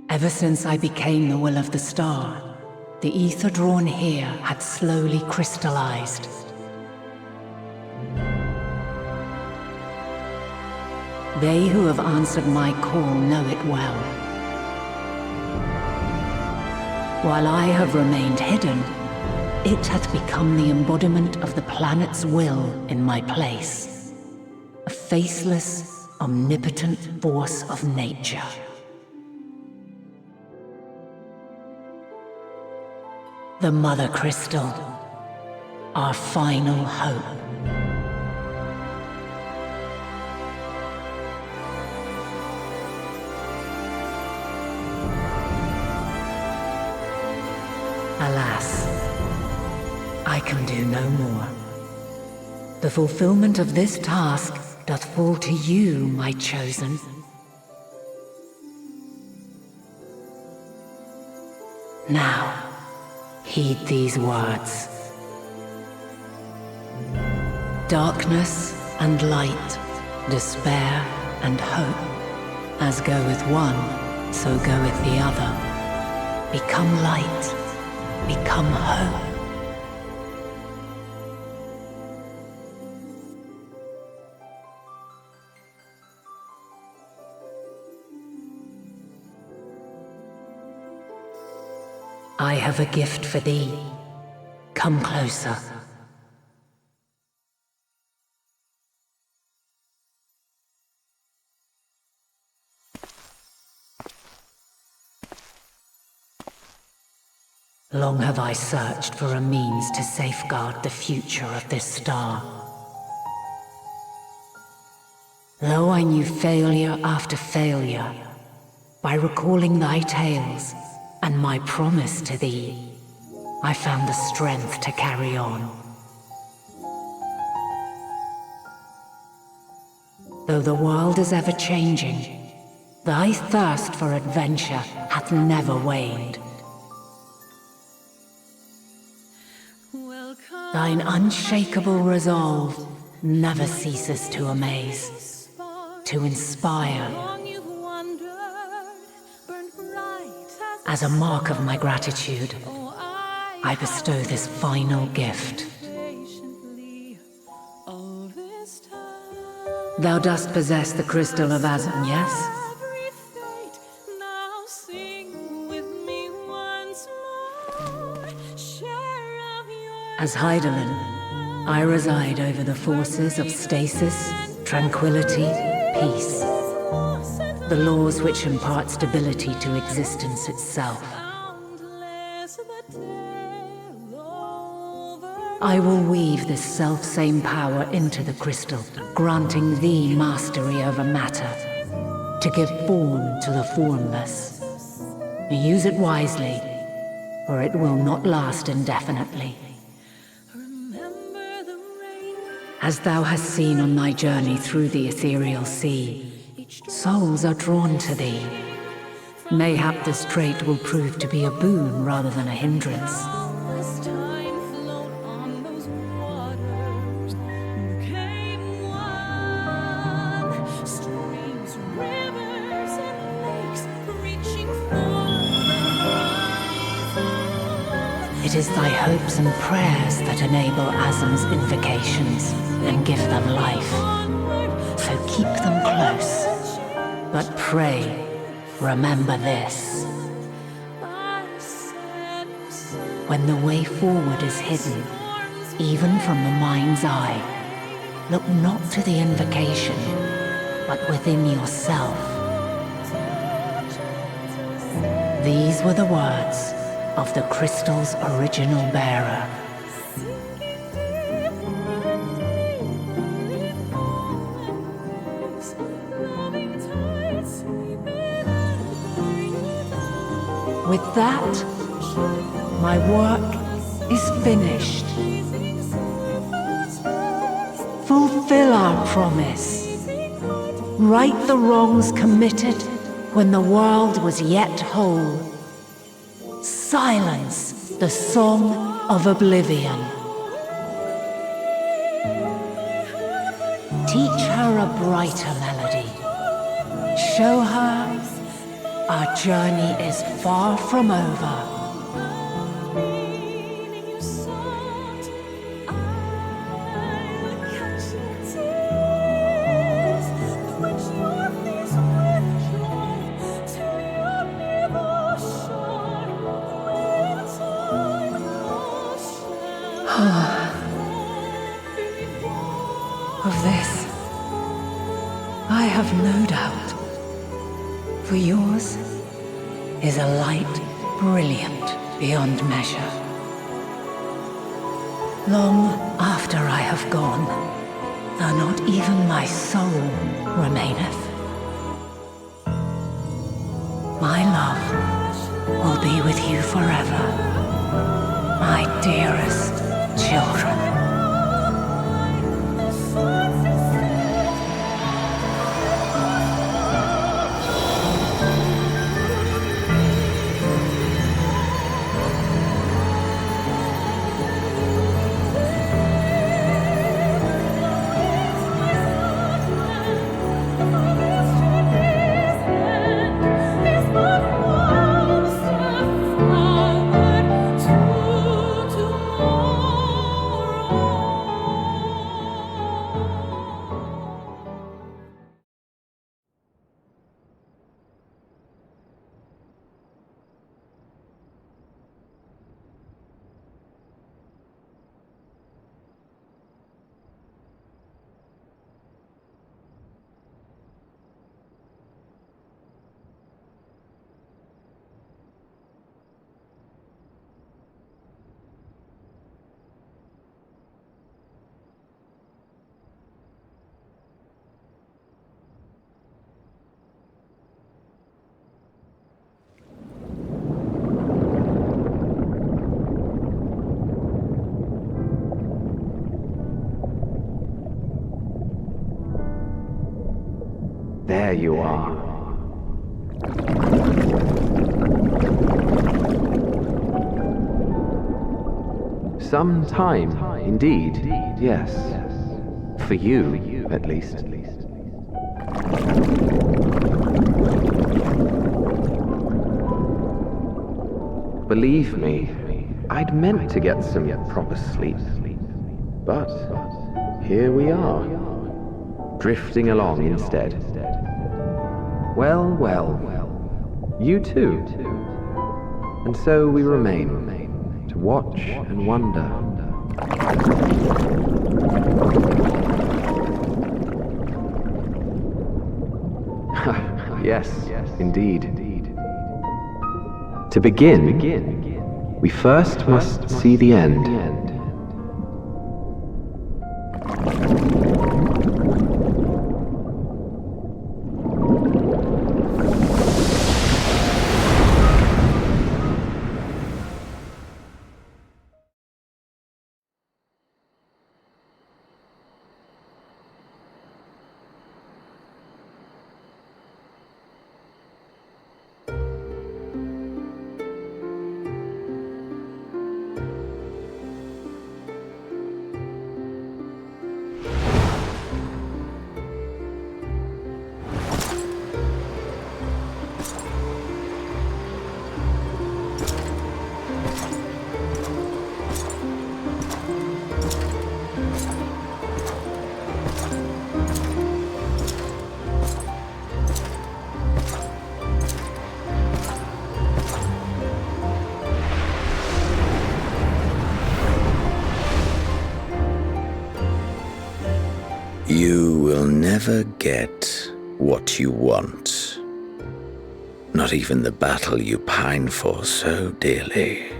Ever since I became the will of the star, the ether drawn here had slowly crystallized. They who have answered my call know it well. While I have remained hidden, it hath become the embodiment of the planet's will in my place. A faceless, omnipotent force of nature. The Mother Crystal, our final hope. Alas, I can do no more. The fulfillment of this task doth fall to you, my chosen. Now, heed these words. Darkness and light, despair and hope, as goeth one, so goeth the other. Become light, become hope. I have a gift for thee. Come closer. Long have I searched for a means to safeguard the future of this star. Though I knew failure after failure, by recalling thy tales and my promise to thee, I found the strength to carry on. Though the world is ever changing, thy thirst for adventure hath never waned. Thine unshakable resolve never ceases to amaze, to inspire. As a mark of my gratitude, I bestow this final gift. Thou dost possess the crystal of Azan, yes? As Hydaelyn, I reside over the forces of stasis, tranquility, peace. The laws which impart stability to existence itself. I will weave this self-same power into the crystal, granting thee mastery over matter, to give form to the formless. Use it wisely, or it will not last indefinitely. As thou hast seen on thy journey through the ethereal sea, souls are drawn to thee. Mayhap this trait will prove to be a boon rather than a hindrance. It is thy hopes and prayers that enable Azam's invocations and give them life. So keep them close. But pray, remember this. When the way forward is hidden, even from the mind's eye, look not to the invocation, but within yourself. These were the words of the crystal's original bearer. With that, my work is finished. Fulfill our promise. Right the wrongs committed when the world was yet whole. Silence the song of oblivion. Teach her a brighter melody. Show her our journey is far from over. Of this, I have no doubt, for yours is a light brilliant beyond measure. Long after I have gone, though not even my soul remaineth, my love will be with you forever, my dearest children. There you are. Some time indeed, yes. For you, at least. Believe me, I'd meant to get some proper sleep. But here we are, drifting along instead. Well, you too. And so we remain, to watch and wonder. Yes, indeed. To begin, we first must see the end. You will never get what you want. Not even the battle you pine for so dearly.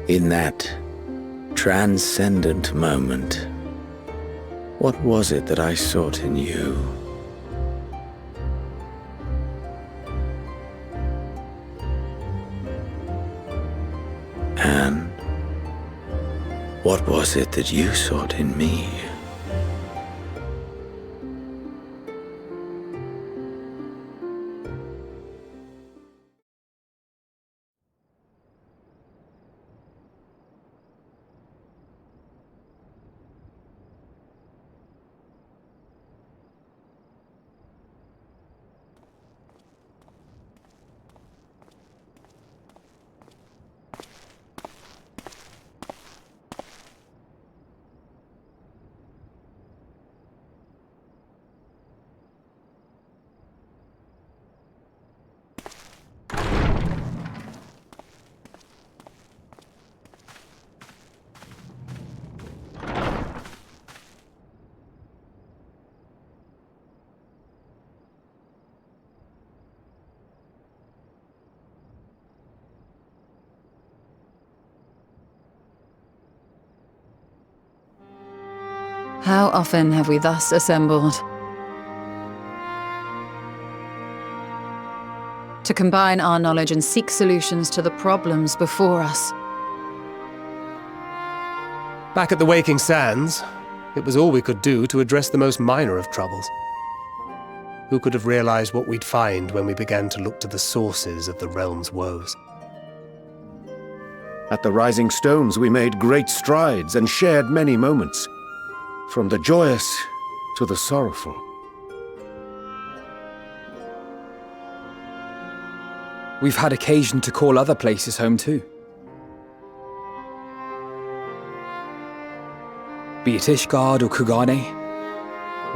In that transcendent moment, what was it that I sought in you? And what was it that you sought in me? How often have we thus assembled? To combine our knowledge and seek solutions to the problems before us. Back at the Waking Sands, it was all we could do to address the most minor of troubles. Who could have realized what we'd find when we began to look to the sources of the realm's woes? At the Rising Stones, we made great strides and shared many moments, from the joyous to the sorrowful. We've had occasion to call other places home too. Be it Ishgard or Kugane,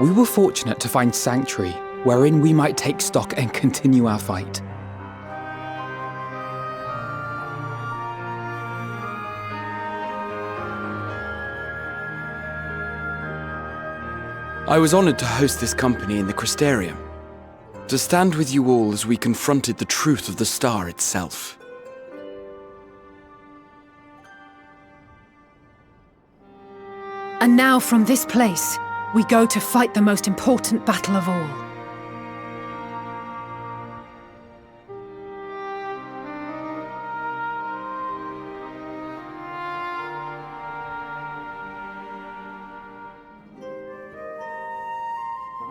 we were fortunate to find sanctuary wherein we might take stock and continue our fight. I was honored to host this company in the Crystarium, to stand with you all as we confronted the truth of the star itself. And now from this place, we go to fight the most important battle of all.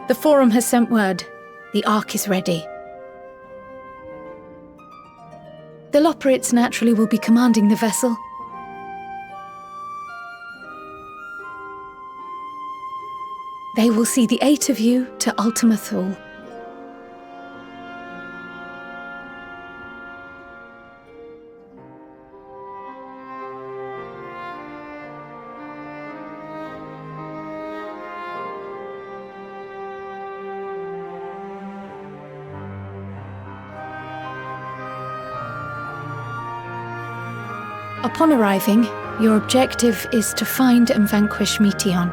The Forum has sent word. The Ark is ready. The Loporrits naturally will be commanding the vessel. They will see the 8 of you to Ultima Thule. Upon arriving, your objective is to find and vanquish Meteon.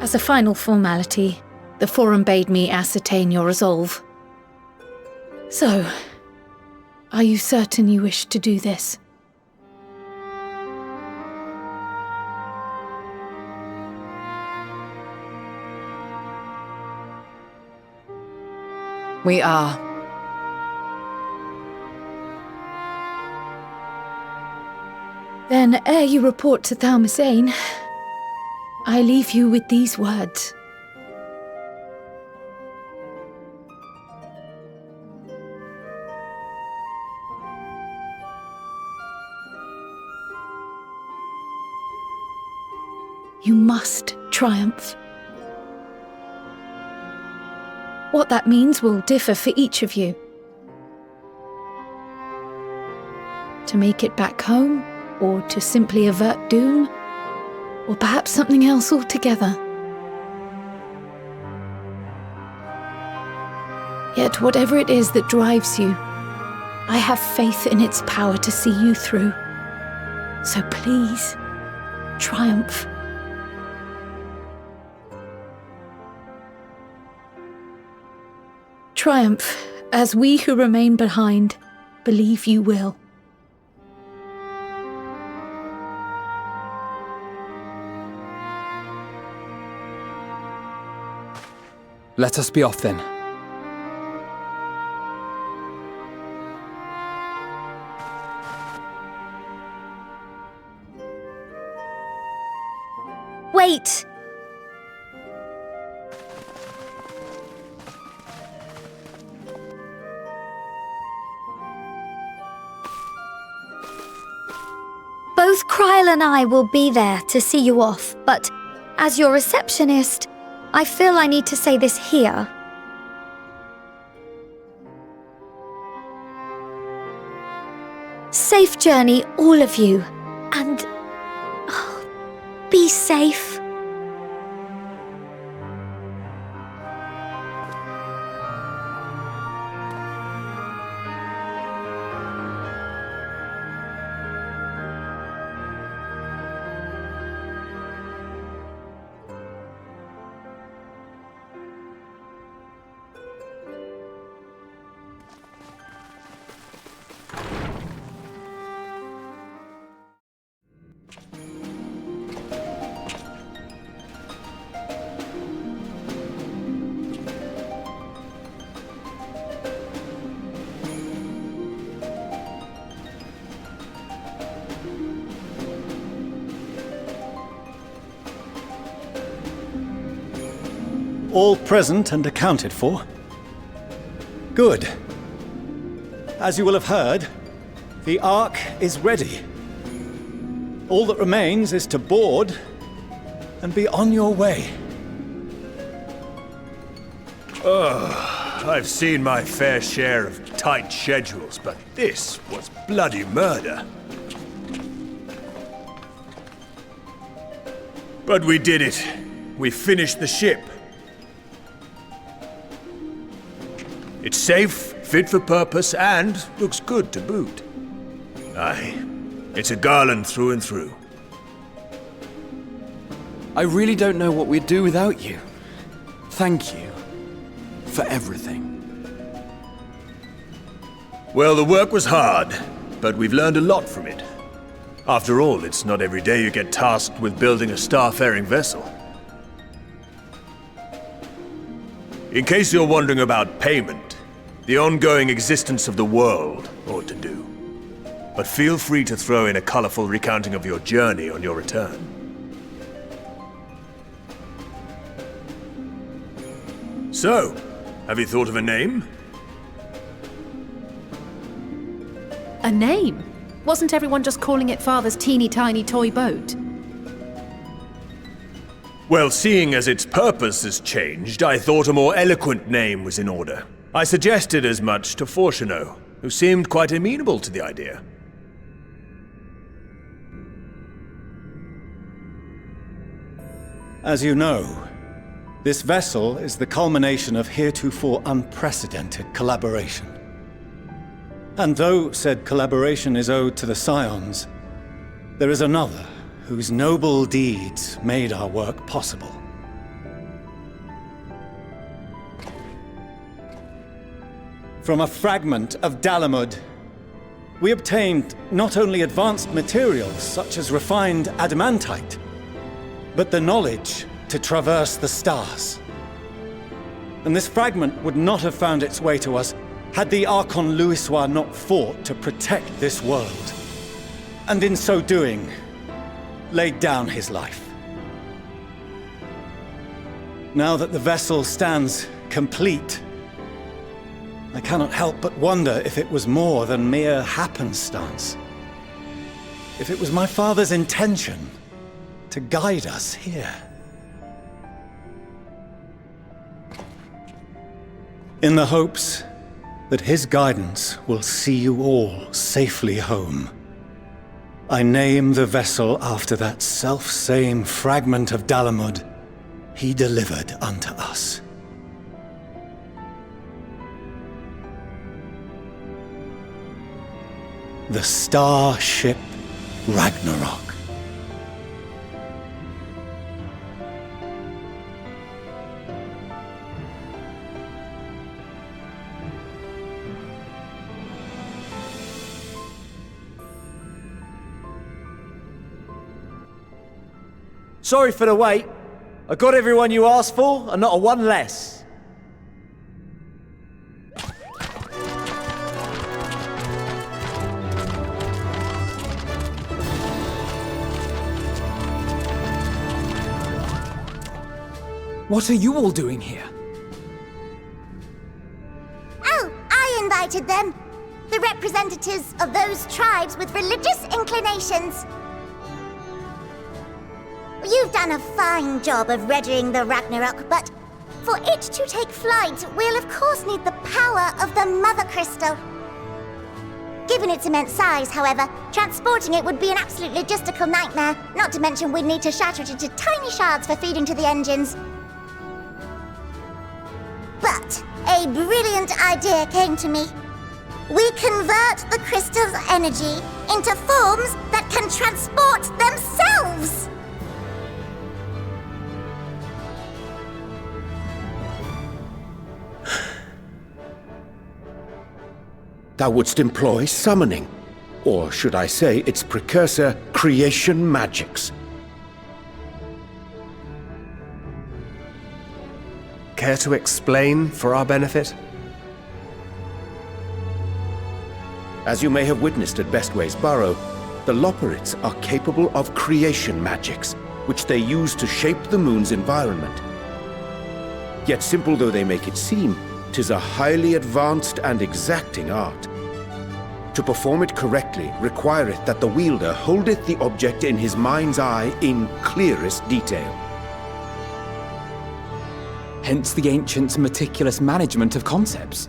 As a final formality, the Forum bade me ascertain your resolve. So, are you certain you wish to do this? We are. Then, ere you report to Thalmasane, I leave you with these words. You must triumph. What that means will differ for each of you. To make it back home, or to simply avert doom, or perhaps something else altogether. Yet whatever it is that drives you, I have faith in its power to see you through. So please, triumph. Triumph, as we who remain behind believe you will. Let us be off then. Wait! Both Kryl and I will be there to see you off, but as your receptionist, I feel I need to say this here. Safe journey, all of you, and be safe. All present and accounted for? Good. As you will have heard, the Ark is ready. All that remains is to board and be on your way. I've seen my fair share of tight schedules, but this was bloody murder. But we did it. We finished the ship. It's safe, fit for purpose, and looks good to boot. Aye, it's a garland through and through. I really don't know what we'd do without you. Thank you for everything. Well, the work was hard, but we've learned a lot from it. After all, it's not every day you get tasked with building a starfaring vessel. In case you're wondering about payment, the ongoing existence of the world ought to do. But feel free to throw in a colorful recounting of your journey on your return. So, have you thought of a name? A name? Wasn't everyone just calling it Father's teeny tiny toy boat? Well, seeing as its purpose has changed, I thought a more eloquent name was in order. I suggested as much to Fortuno, who seemed quite amenable to the idea. As you know, this vessel is the culmination of heretofore unprecedented collaboration. And though said collaboration is owed to the Scions, there is another whose noble deeds made our work possible. From a fragment of Dalamud, we obtained not only advanced materials such as refined adamantite, but the knowledge to traverse the stars. And this fragment would not have found its way to us had the Archon Louisoix not fought to protect this world, and in so doing, laid down his life. Now that the vessel stands complete, I cannot help but wonder if it was more than mere happenstance. If it was my father's intention to guide us here. In the hopes that his guidance will see you all safely home, I name the vessel after that self-same fragment of Dalamud he delivered unto us. The Starship Ragnarok. Sorry for the wait. I got everyone you asked for, and not a one less. What are you all doing here? Oh, I invited them. The representatives of those tribes with religious inclinations. You've done a fine job of readying the Ragnarok, but for it to take flight, we'll of course need the power of the Mother Crystal. Given its immense size, however, transporting it would be an absolute logistical nightmare, not to mention we'd need to shatter it into tiny shards for feeding to the engines. But a brilliant idea came to me. We convert the crystal's energy into forms that can transport themselves! Thou wouldst employ summoning, or should I say its precursor, creation magics. Care to explain for our benefit? As you may have witnessed at Bestway's Burrow, the Loporrits are capable of creation magics, which they use to shape the moon's environment. Yet simple though they make it seem, 'tis a highly advanced and exacting art. To perform it correctly requireth that the wielder holdeth the object in his mind's eye in clearest detail. Hence the ancients' meticulous management of concepts.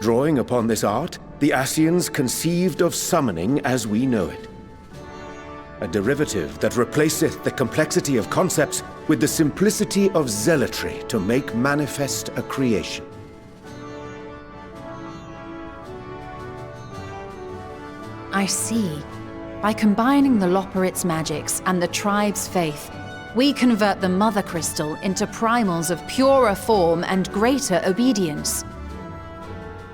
Drawing upon this art, the Ascians conceived of summoning as we know it. A derivative that replaceth the complexity of concepts with the simplicity of zealotry to make manifest a creation. I see. By combining the Loporrits' magics and the tribe's faith, we convert the Mother Crystal into primals of purer form and greater obedience.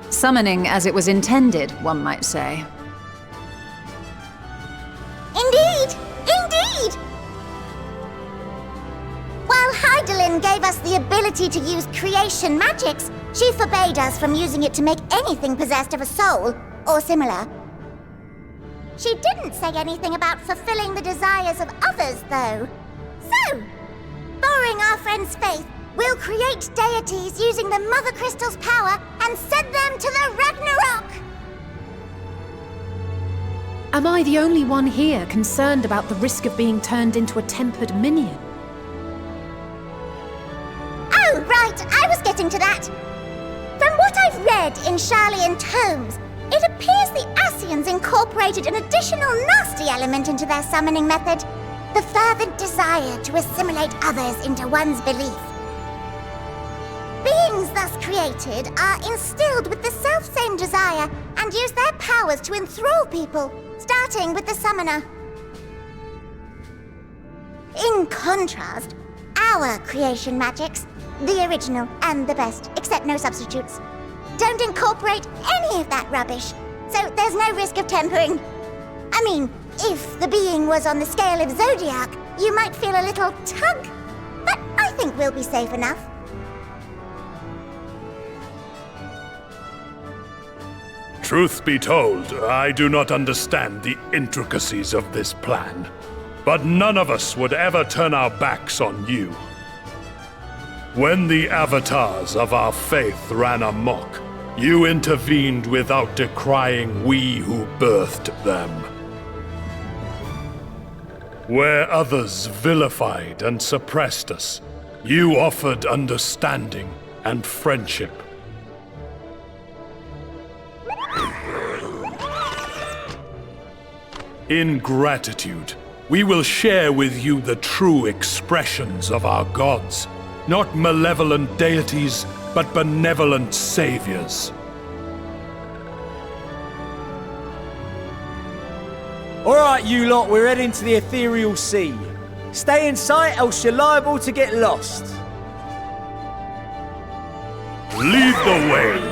Summoning as it was intended, one might say. Indeed! Indeed! While Hydaelyn gave us the ability to use creation magics, she forbade us from using it to make anything possessed of a soul, or similar. She didn't say anything about fulfilling the desires of others, though. So, borrowing our friend's faith, we'll create deities using the Mother Crystal's power and send them to the Ragnarok! Am I the only one here concerned about the risk of being turned into a tempered minion? Oh, right, I was getting to that. From what I've read in Sharlayan tomes, it appears the Ascians incorporated an additional nasty element into their summoning method. The fervent desire to assimilate others into one's belief. Beings thus created are instilled with the self-same desire and use their powers to enthrall people, starting with the summoner. In contrast, our creation magics, the original and the best, except no substitutes, don't incorporate any of that rubbish, so there's no risk of tempering. I mean, if the being was on the scale of Zodiac, you might feel a little tug, but I think we'll be safe enough. Truth be told, I do not understand the intricacies of this plan. But none of us would ever turn our backs on you. When the avatars of our faith ran amok, you intervened without decrying we who birthed them. Where others vilified and suppressed us, you offered understanding and friendship. In gratitude, we will share with you the true expressions of our gods, not malevolent deities, but benevolent saviors. Alright, you lot, we're heading to the ethereal sea. Stay in sight, else you're liable to get lost. Lead the way!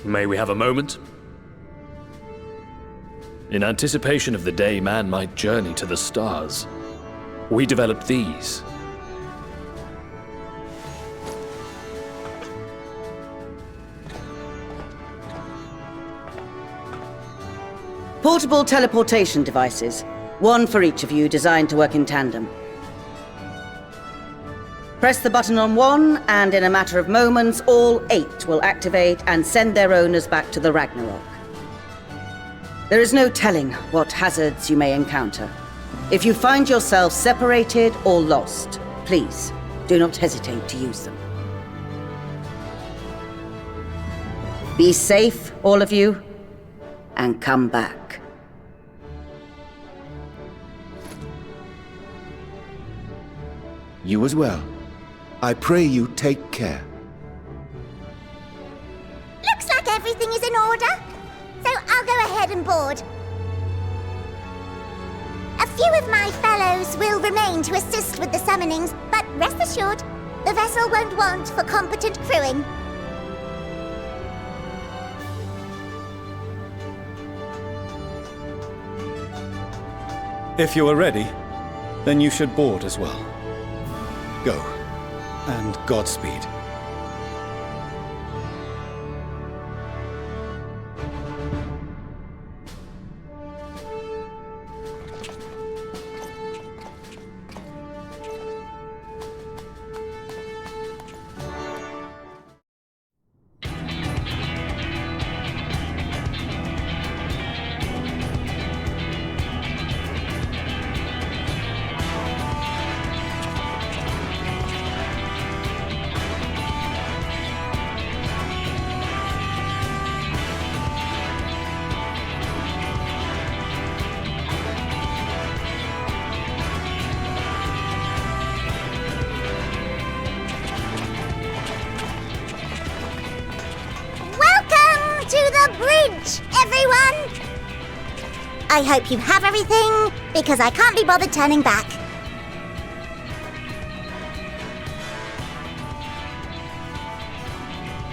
May we have a moment? In anticipation of the day man might journey to the stars, we developed these. Portable teleportation devices, one for each of you, designed to work in tandem. Press the button on one, and in a matter of moments, all 8 will activate and send their owners back to the Ragnarok. There is no telling what hazards you may encounter. If you find yourself separated or lost, please do not hesitate to use them. Be safe, all of you, and come back. You as well. I pray you take care. Looks like everything is in order, so I'll go ahead and board. A few of my fellows will remain to assist with the summonings, but rest assured, the vessel won't want for competent crewing. If you are ready, then you should board as well. Go, and Godspeed. I hope you have everything, because I can't be bothered turning back.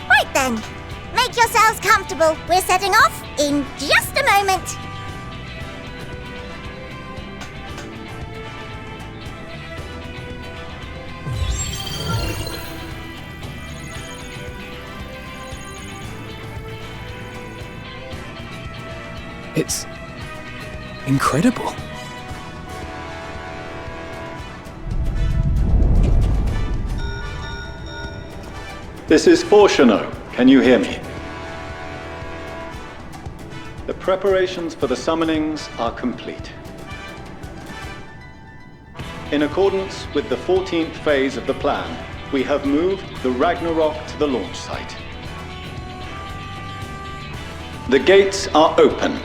Right then, make yourselves comfortable. We're setting off in just a moment. It's incredible. This is Fortuno. Can you hear me? The preparations for the summonings are complete. In accordance with the 14th phase of the plan, we have moved the Ragnarok to the launch site. The gates are open.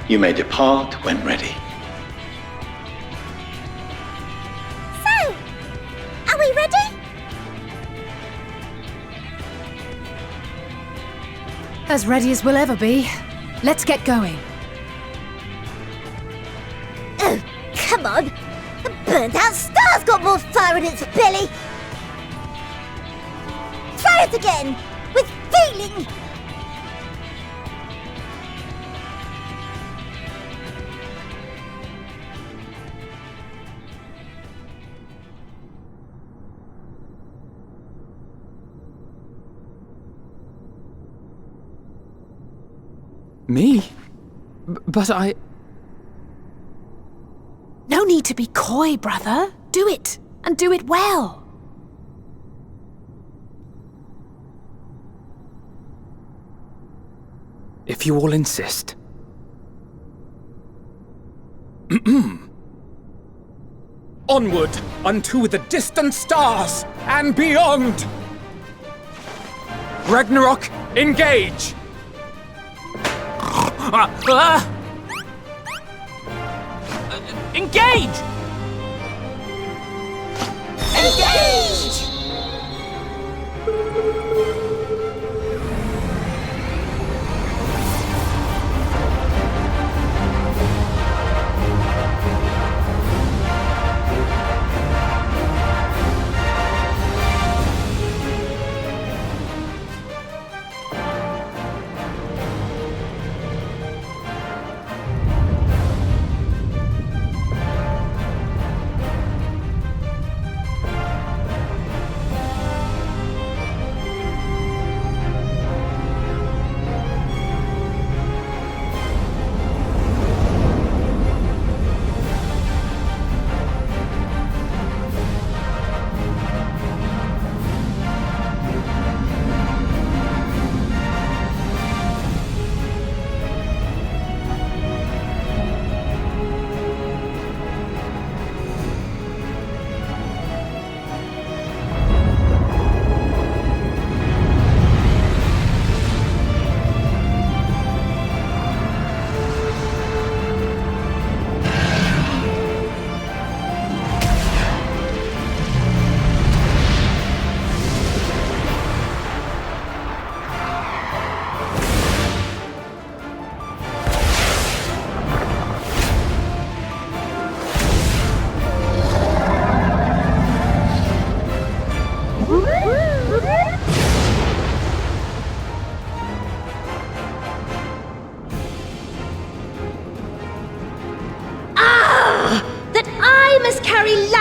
You may depart when ready. So, are we ready? As ready as we'll ever be. Let's get going. Oh, come on! The burnt-out star's got more fire in its belly! Try it again! With feeling! Me? But I... No need to be coy, brother. Do it, and do it well. If you all insist. Onward unto the distant stars and beyond! Ragnarok, engage! Engage! Engage!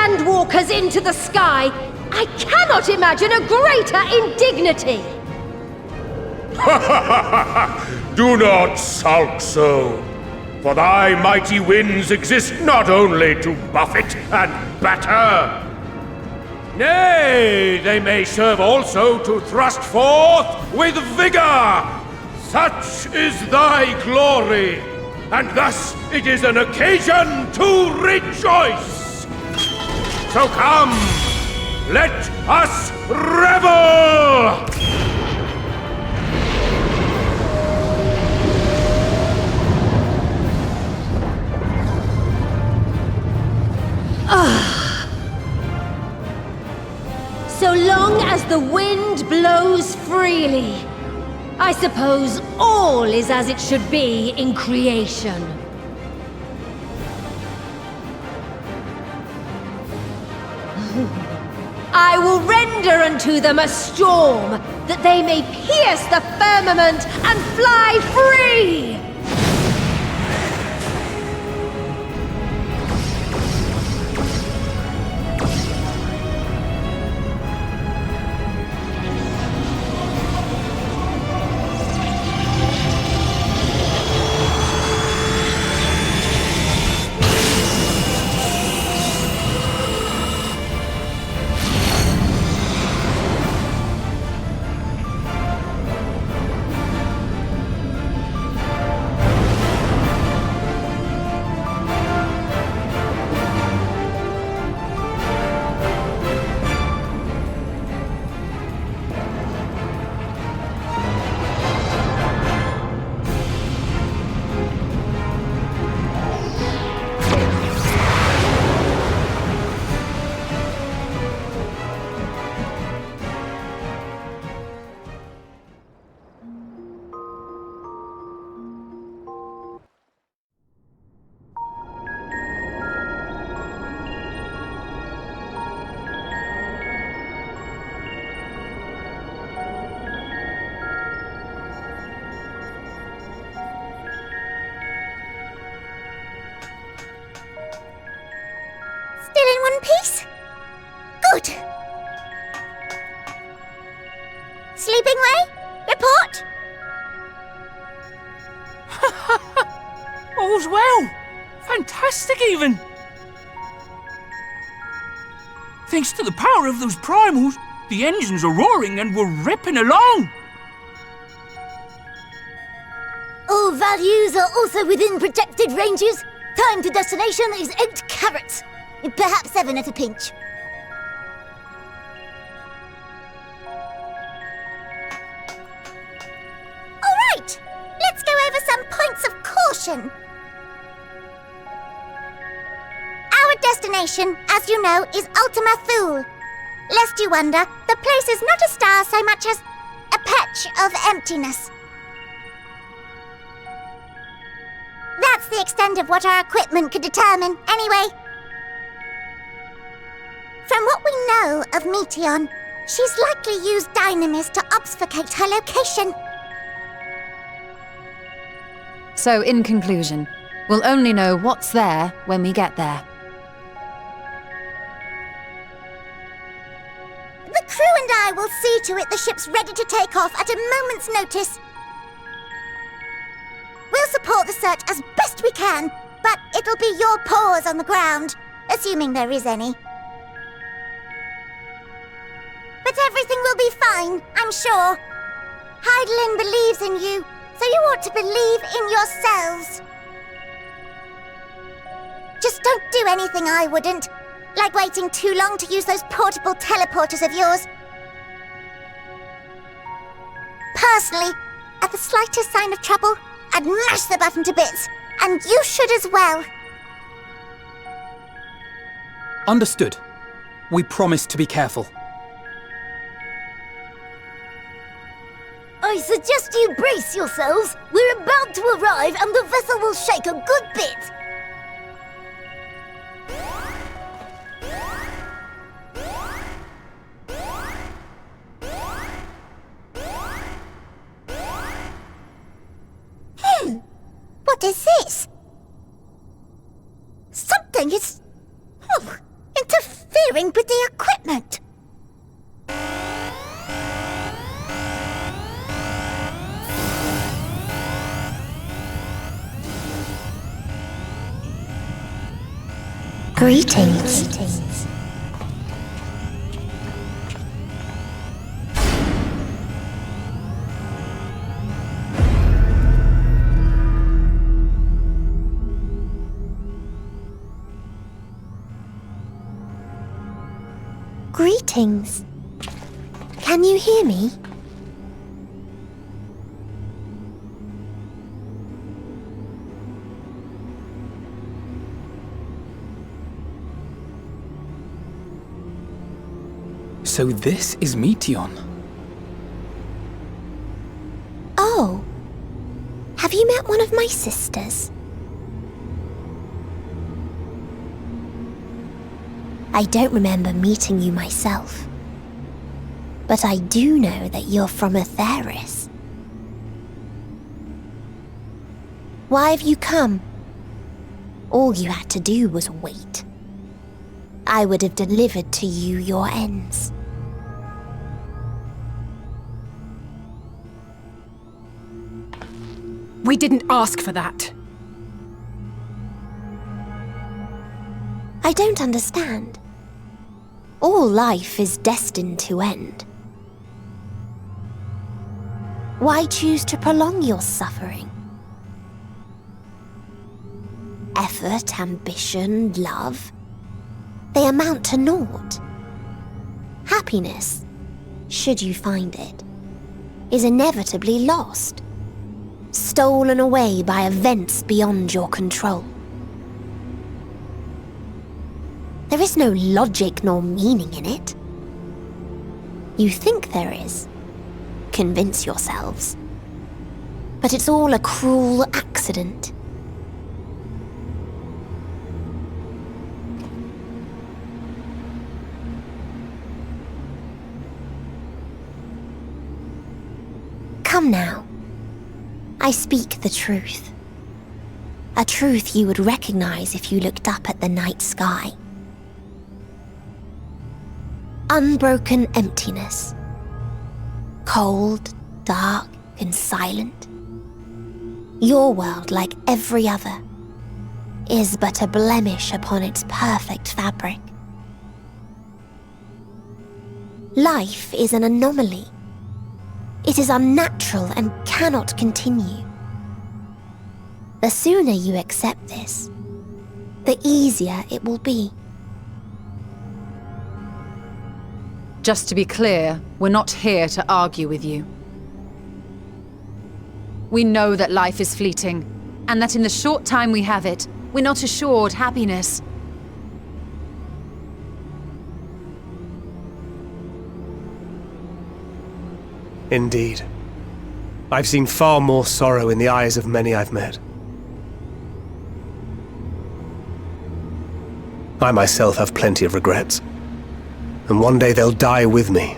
Endwalkers into the sky! I cannot imagine a greater indignity! Do not sulk so, for thy mighty winds exist not only to buffet and batter. Nay, they may serve also to thrust forth with vigor! Such is thy glory, and thus it is an occasion to rejoice! So come, let us revel! So long as the wind blows freely, I suppose all is as it should be in creation. I will render unto them a storm, that they may pierce the firmament and fly free! peace? Good. Sleeping Way? Report? All's well. Fantastic, even. Thanks to the power of those primals, the engines are roaring and we're ripping along. All values are also within protected ranges. Time to destination is 8 carats. Perhaps 7 at a pinch. All right, let's go over some points of caution. Our destination, as you know, is Ultima Thule. Lest you wonder, the place is not a star so much as a patch of emptiness. That's the extent of what our equipment could determine, anyway. From what we know of Meteion, she's likely used Dynamis to obfuscate her location. So, in conclusion, we'll only know what's there when we get there. The crew and I will see to it the ship's ready to take off at a moment's notice. We'll support the search as best we can, but it'll be your paws on the ground, assuming there is any. But everything will be fine, I'm sure. Hydaelyn believes in you, so you ought to believe in yourselves. Just don't do anything I wouldn't, like waiting too long to use those portable teleporters of yours. Personally, at the slightest sign of trouble, I'd mash the button to bits, and you should as well. Understood. We promise to be careful. I suggest you brace yourselves. We're about to arrive and the vessel will shake a good bit. What is this? Something is... interfering with the equipment. Greetings. Greetings. Can you hear me? So this is Meteion. Oh. Have you met one of my sisters? I don't remember meeting you myself. But I do know that you're from Atheris. Why have you come? All you had to do was wait. I would have delivered to you your ends. We didn't ask for that. I don't understand. All life is destined to end. Why choose to prolong your suffering? Effort, ambition, love, they amount to naught. Happiness, should you find it, is inevitably lost, stolen away by events beyond your control. There is no logic nor meaning in it. You think there is. Convince yourselves. But it's all a cruel accident. Come now. I speak the truth. A truth you would recognize if you looked up at the night sky. unbroken emptiness. Cold, dark, and silent. Your world, like every other, is but a blemish upon its perfect fabric. Life is an anomaly. It is unnatural and cannot continue. The sooner you accept this, the easier it will be. Just to be clear, we're not here to argue with you. We know that life is fleeting, and that in the short time we have it, we're not assured happiness. Indeed. I've seen far more sorrow in the eyes of many I've met. I myself have plenty of regrets. And one day they'll die with me,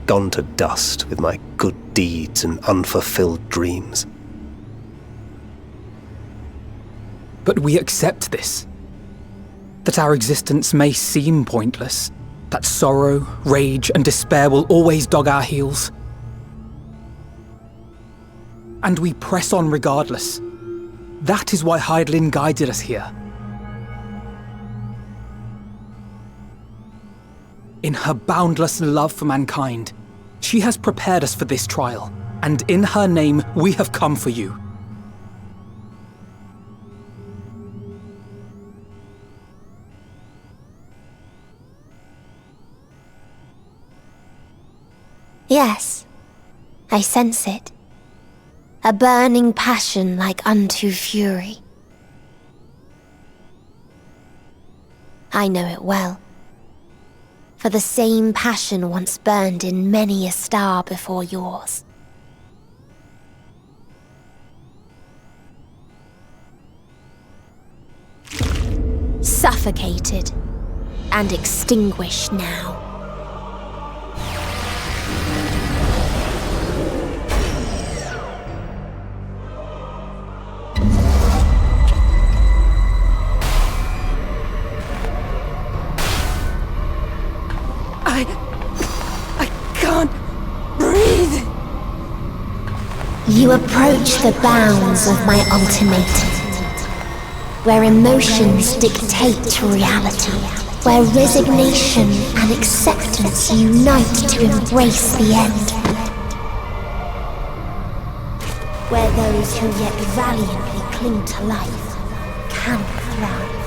gone to dust with my good deeds and unfulfilled dreams. But we accept this. That our existence may seem pointless, that sorrow, rage, and despair will always dog our heels. And we press on regardless. That is why Hydaelyn guided us here. In her boundless love for mankind, she has prepared us for this trial, and in her name, we have come for you. Yes, I sense it. A burning passion like unto fury. I know it well. For the same passion once burned in many a star before yours. Suffocated and extinguished now. I can't breathe. You approach the bounds of my ultimatum, where emotions dictate reality, where resignation and acceptance unite to embrace the end, where those who yet valiantly cling to life cannot thrive.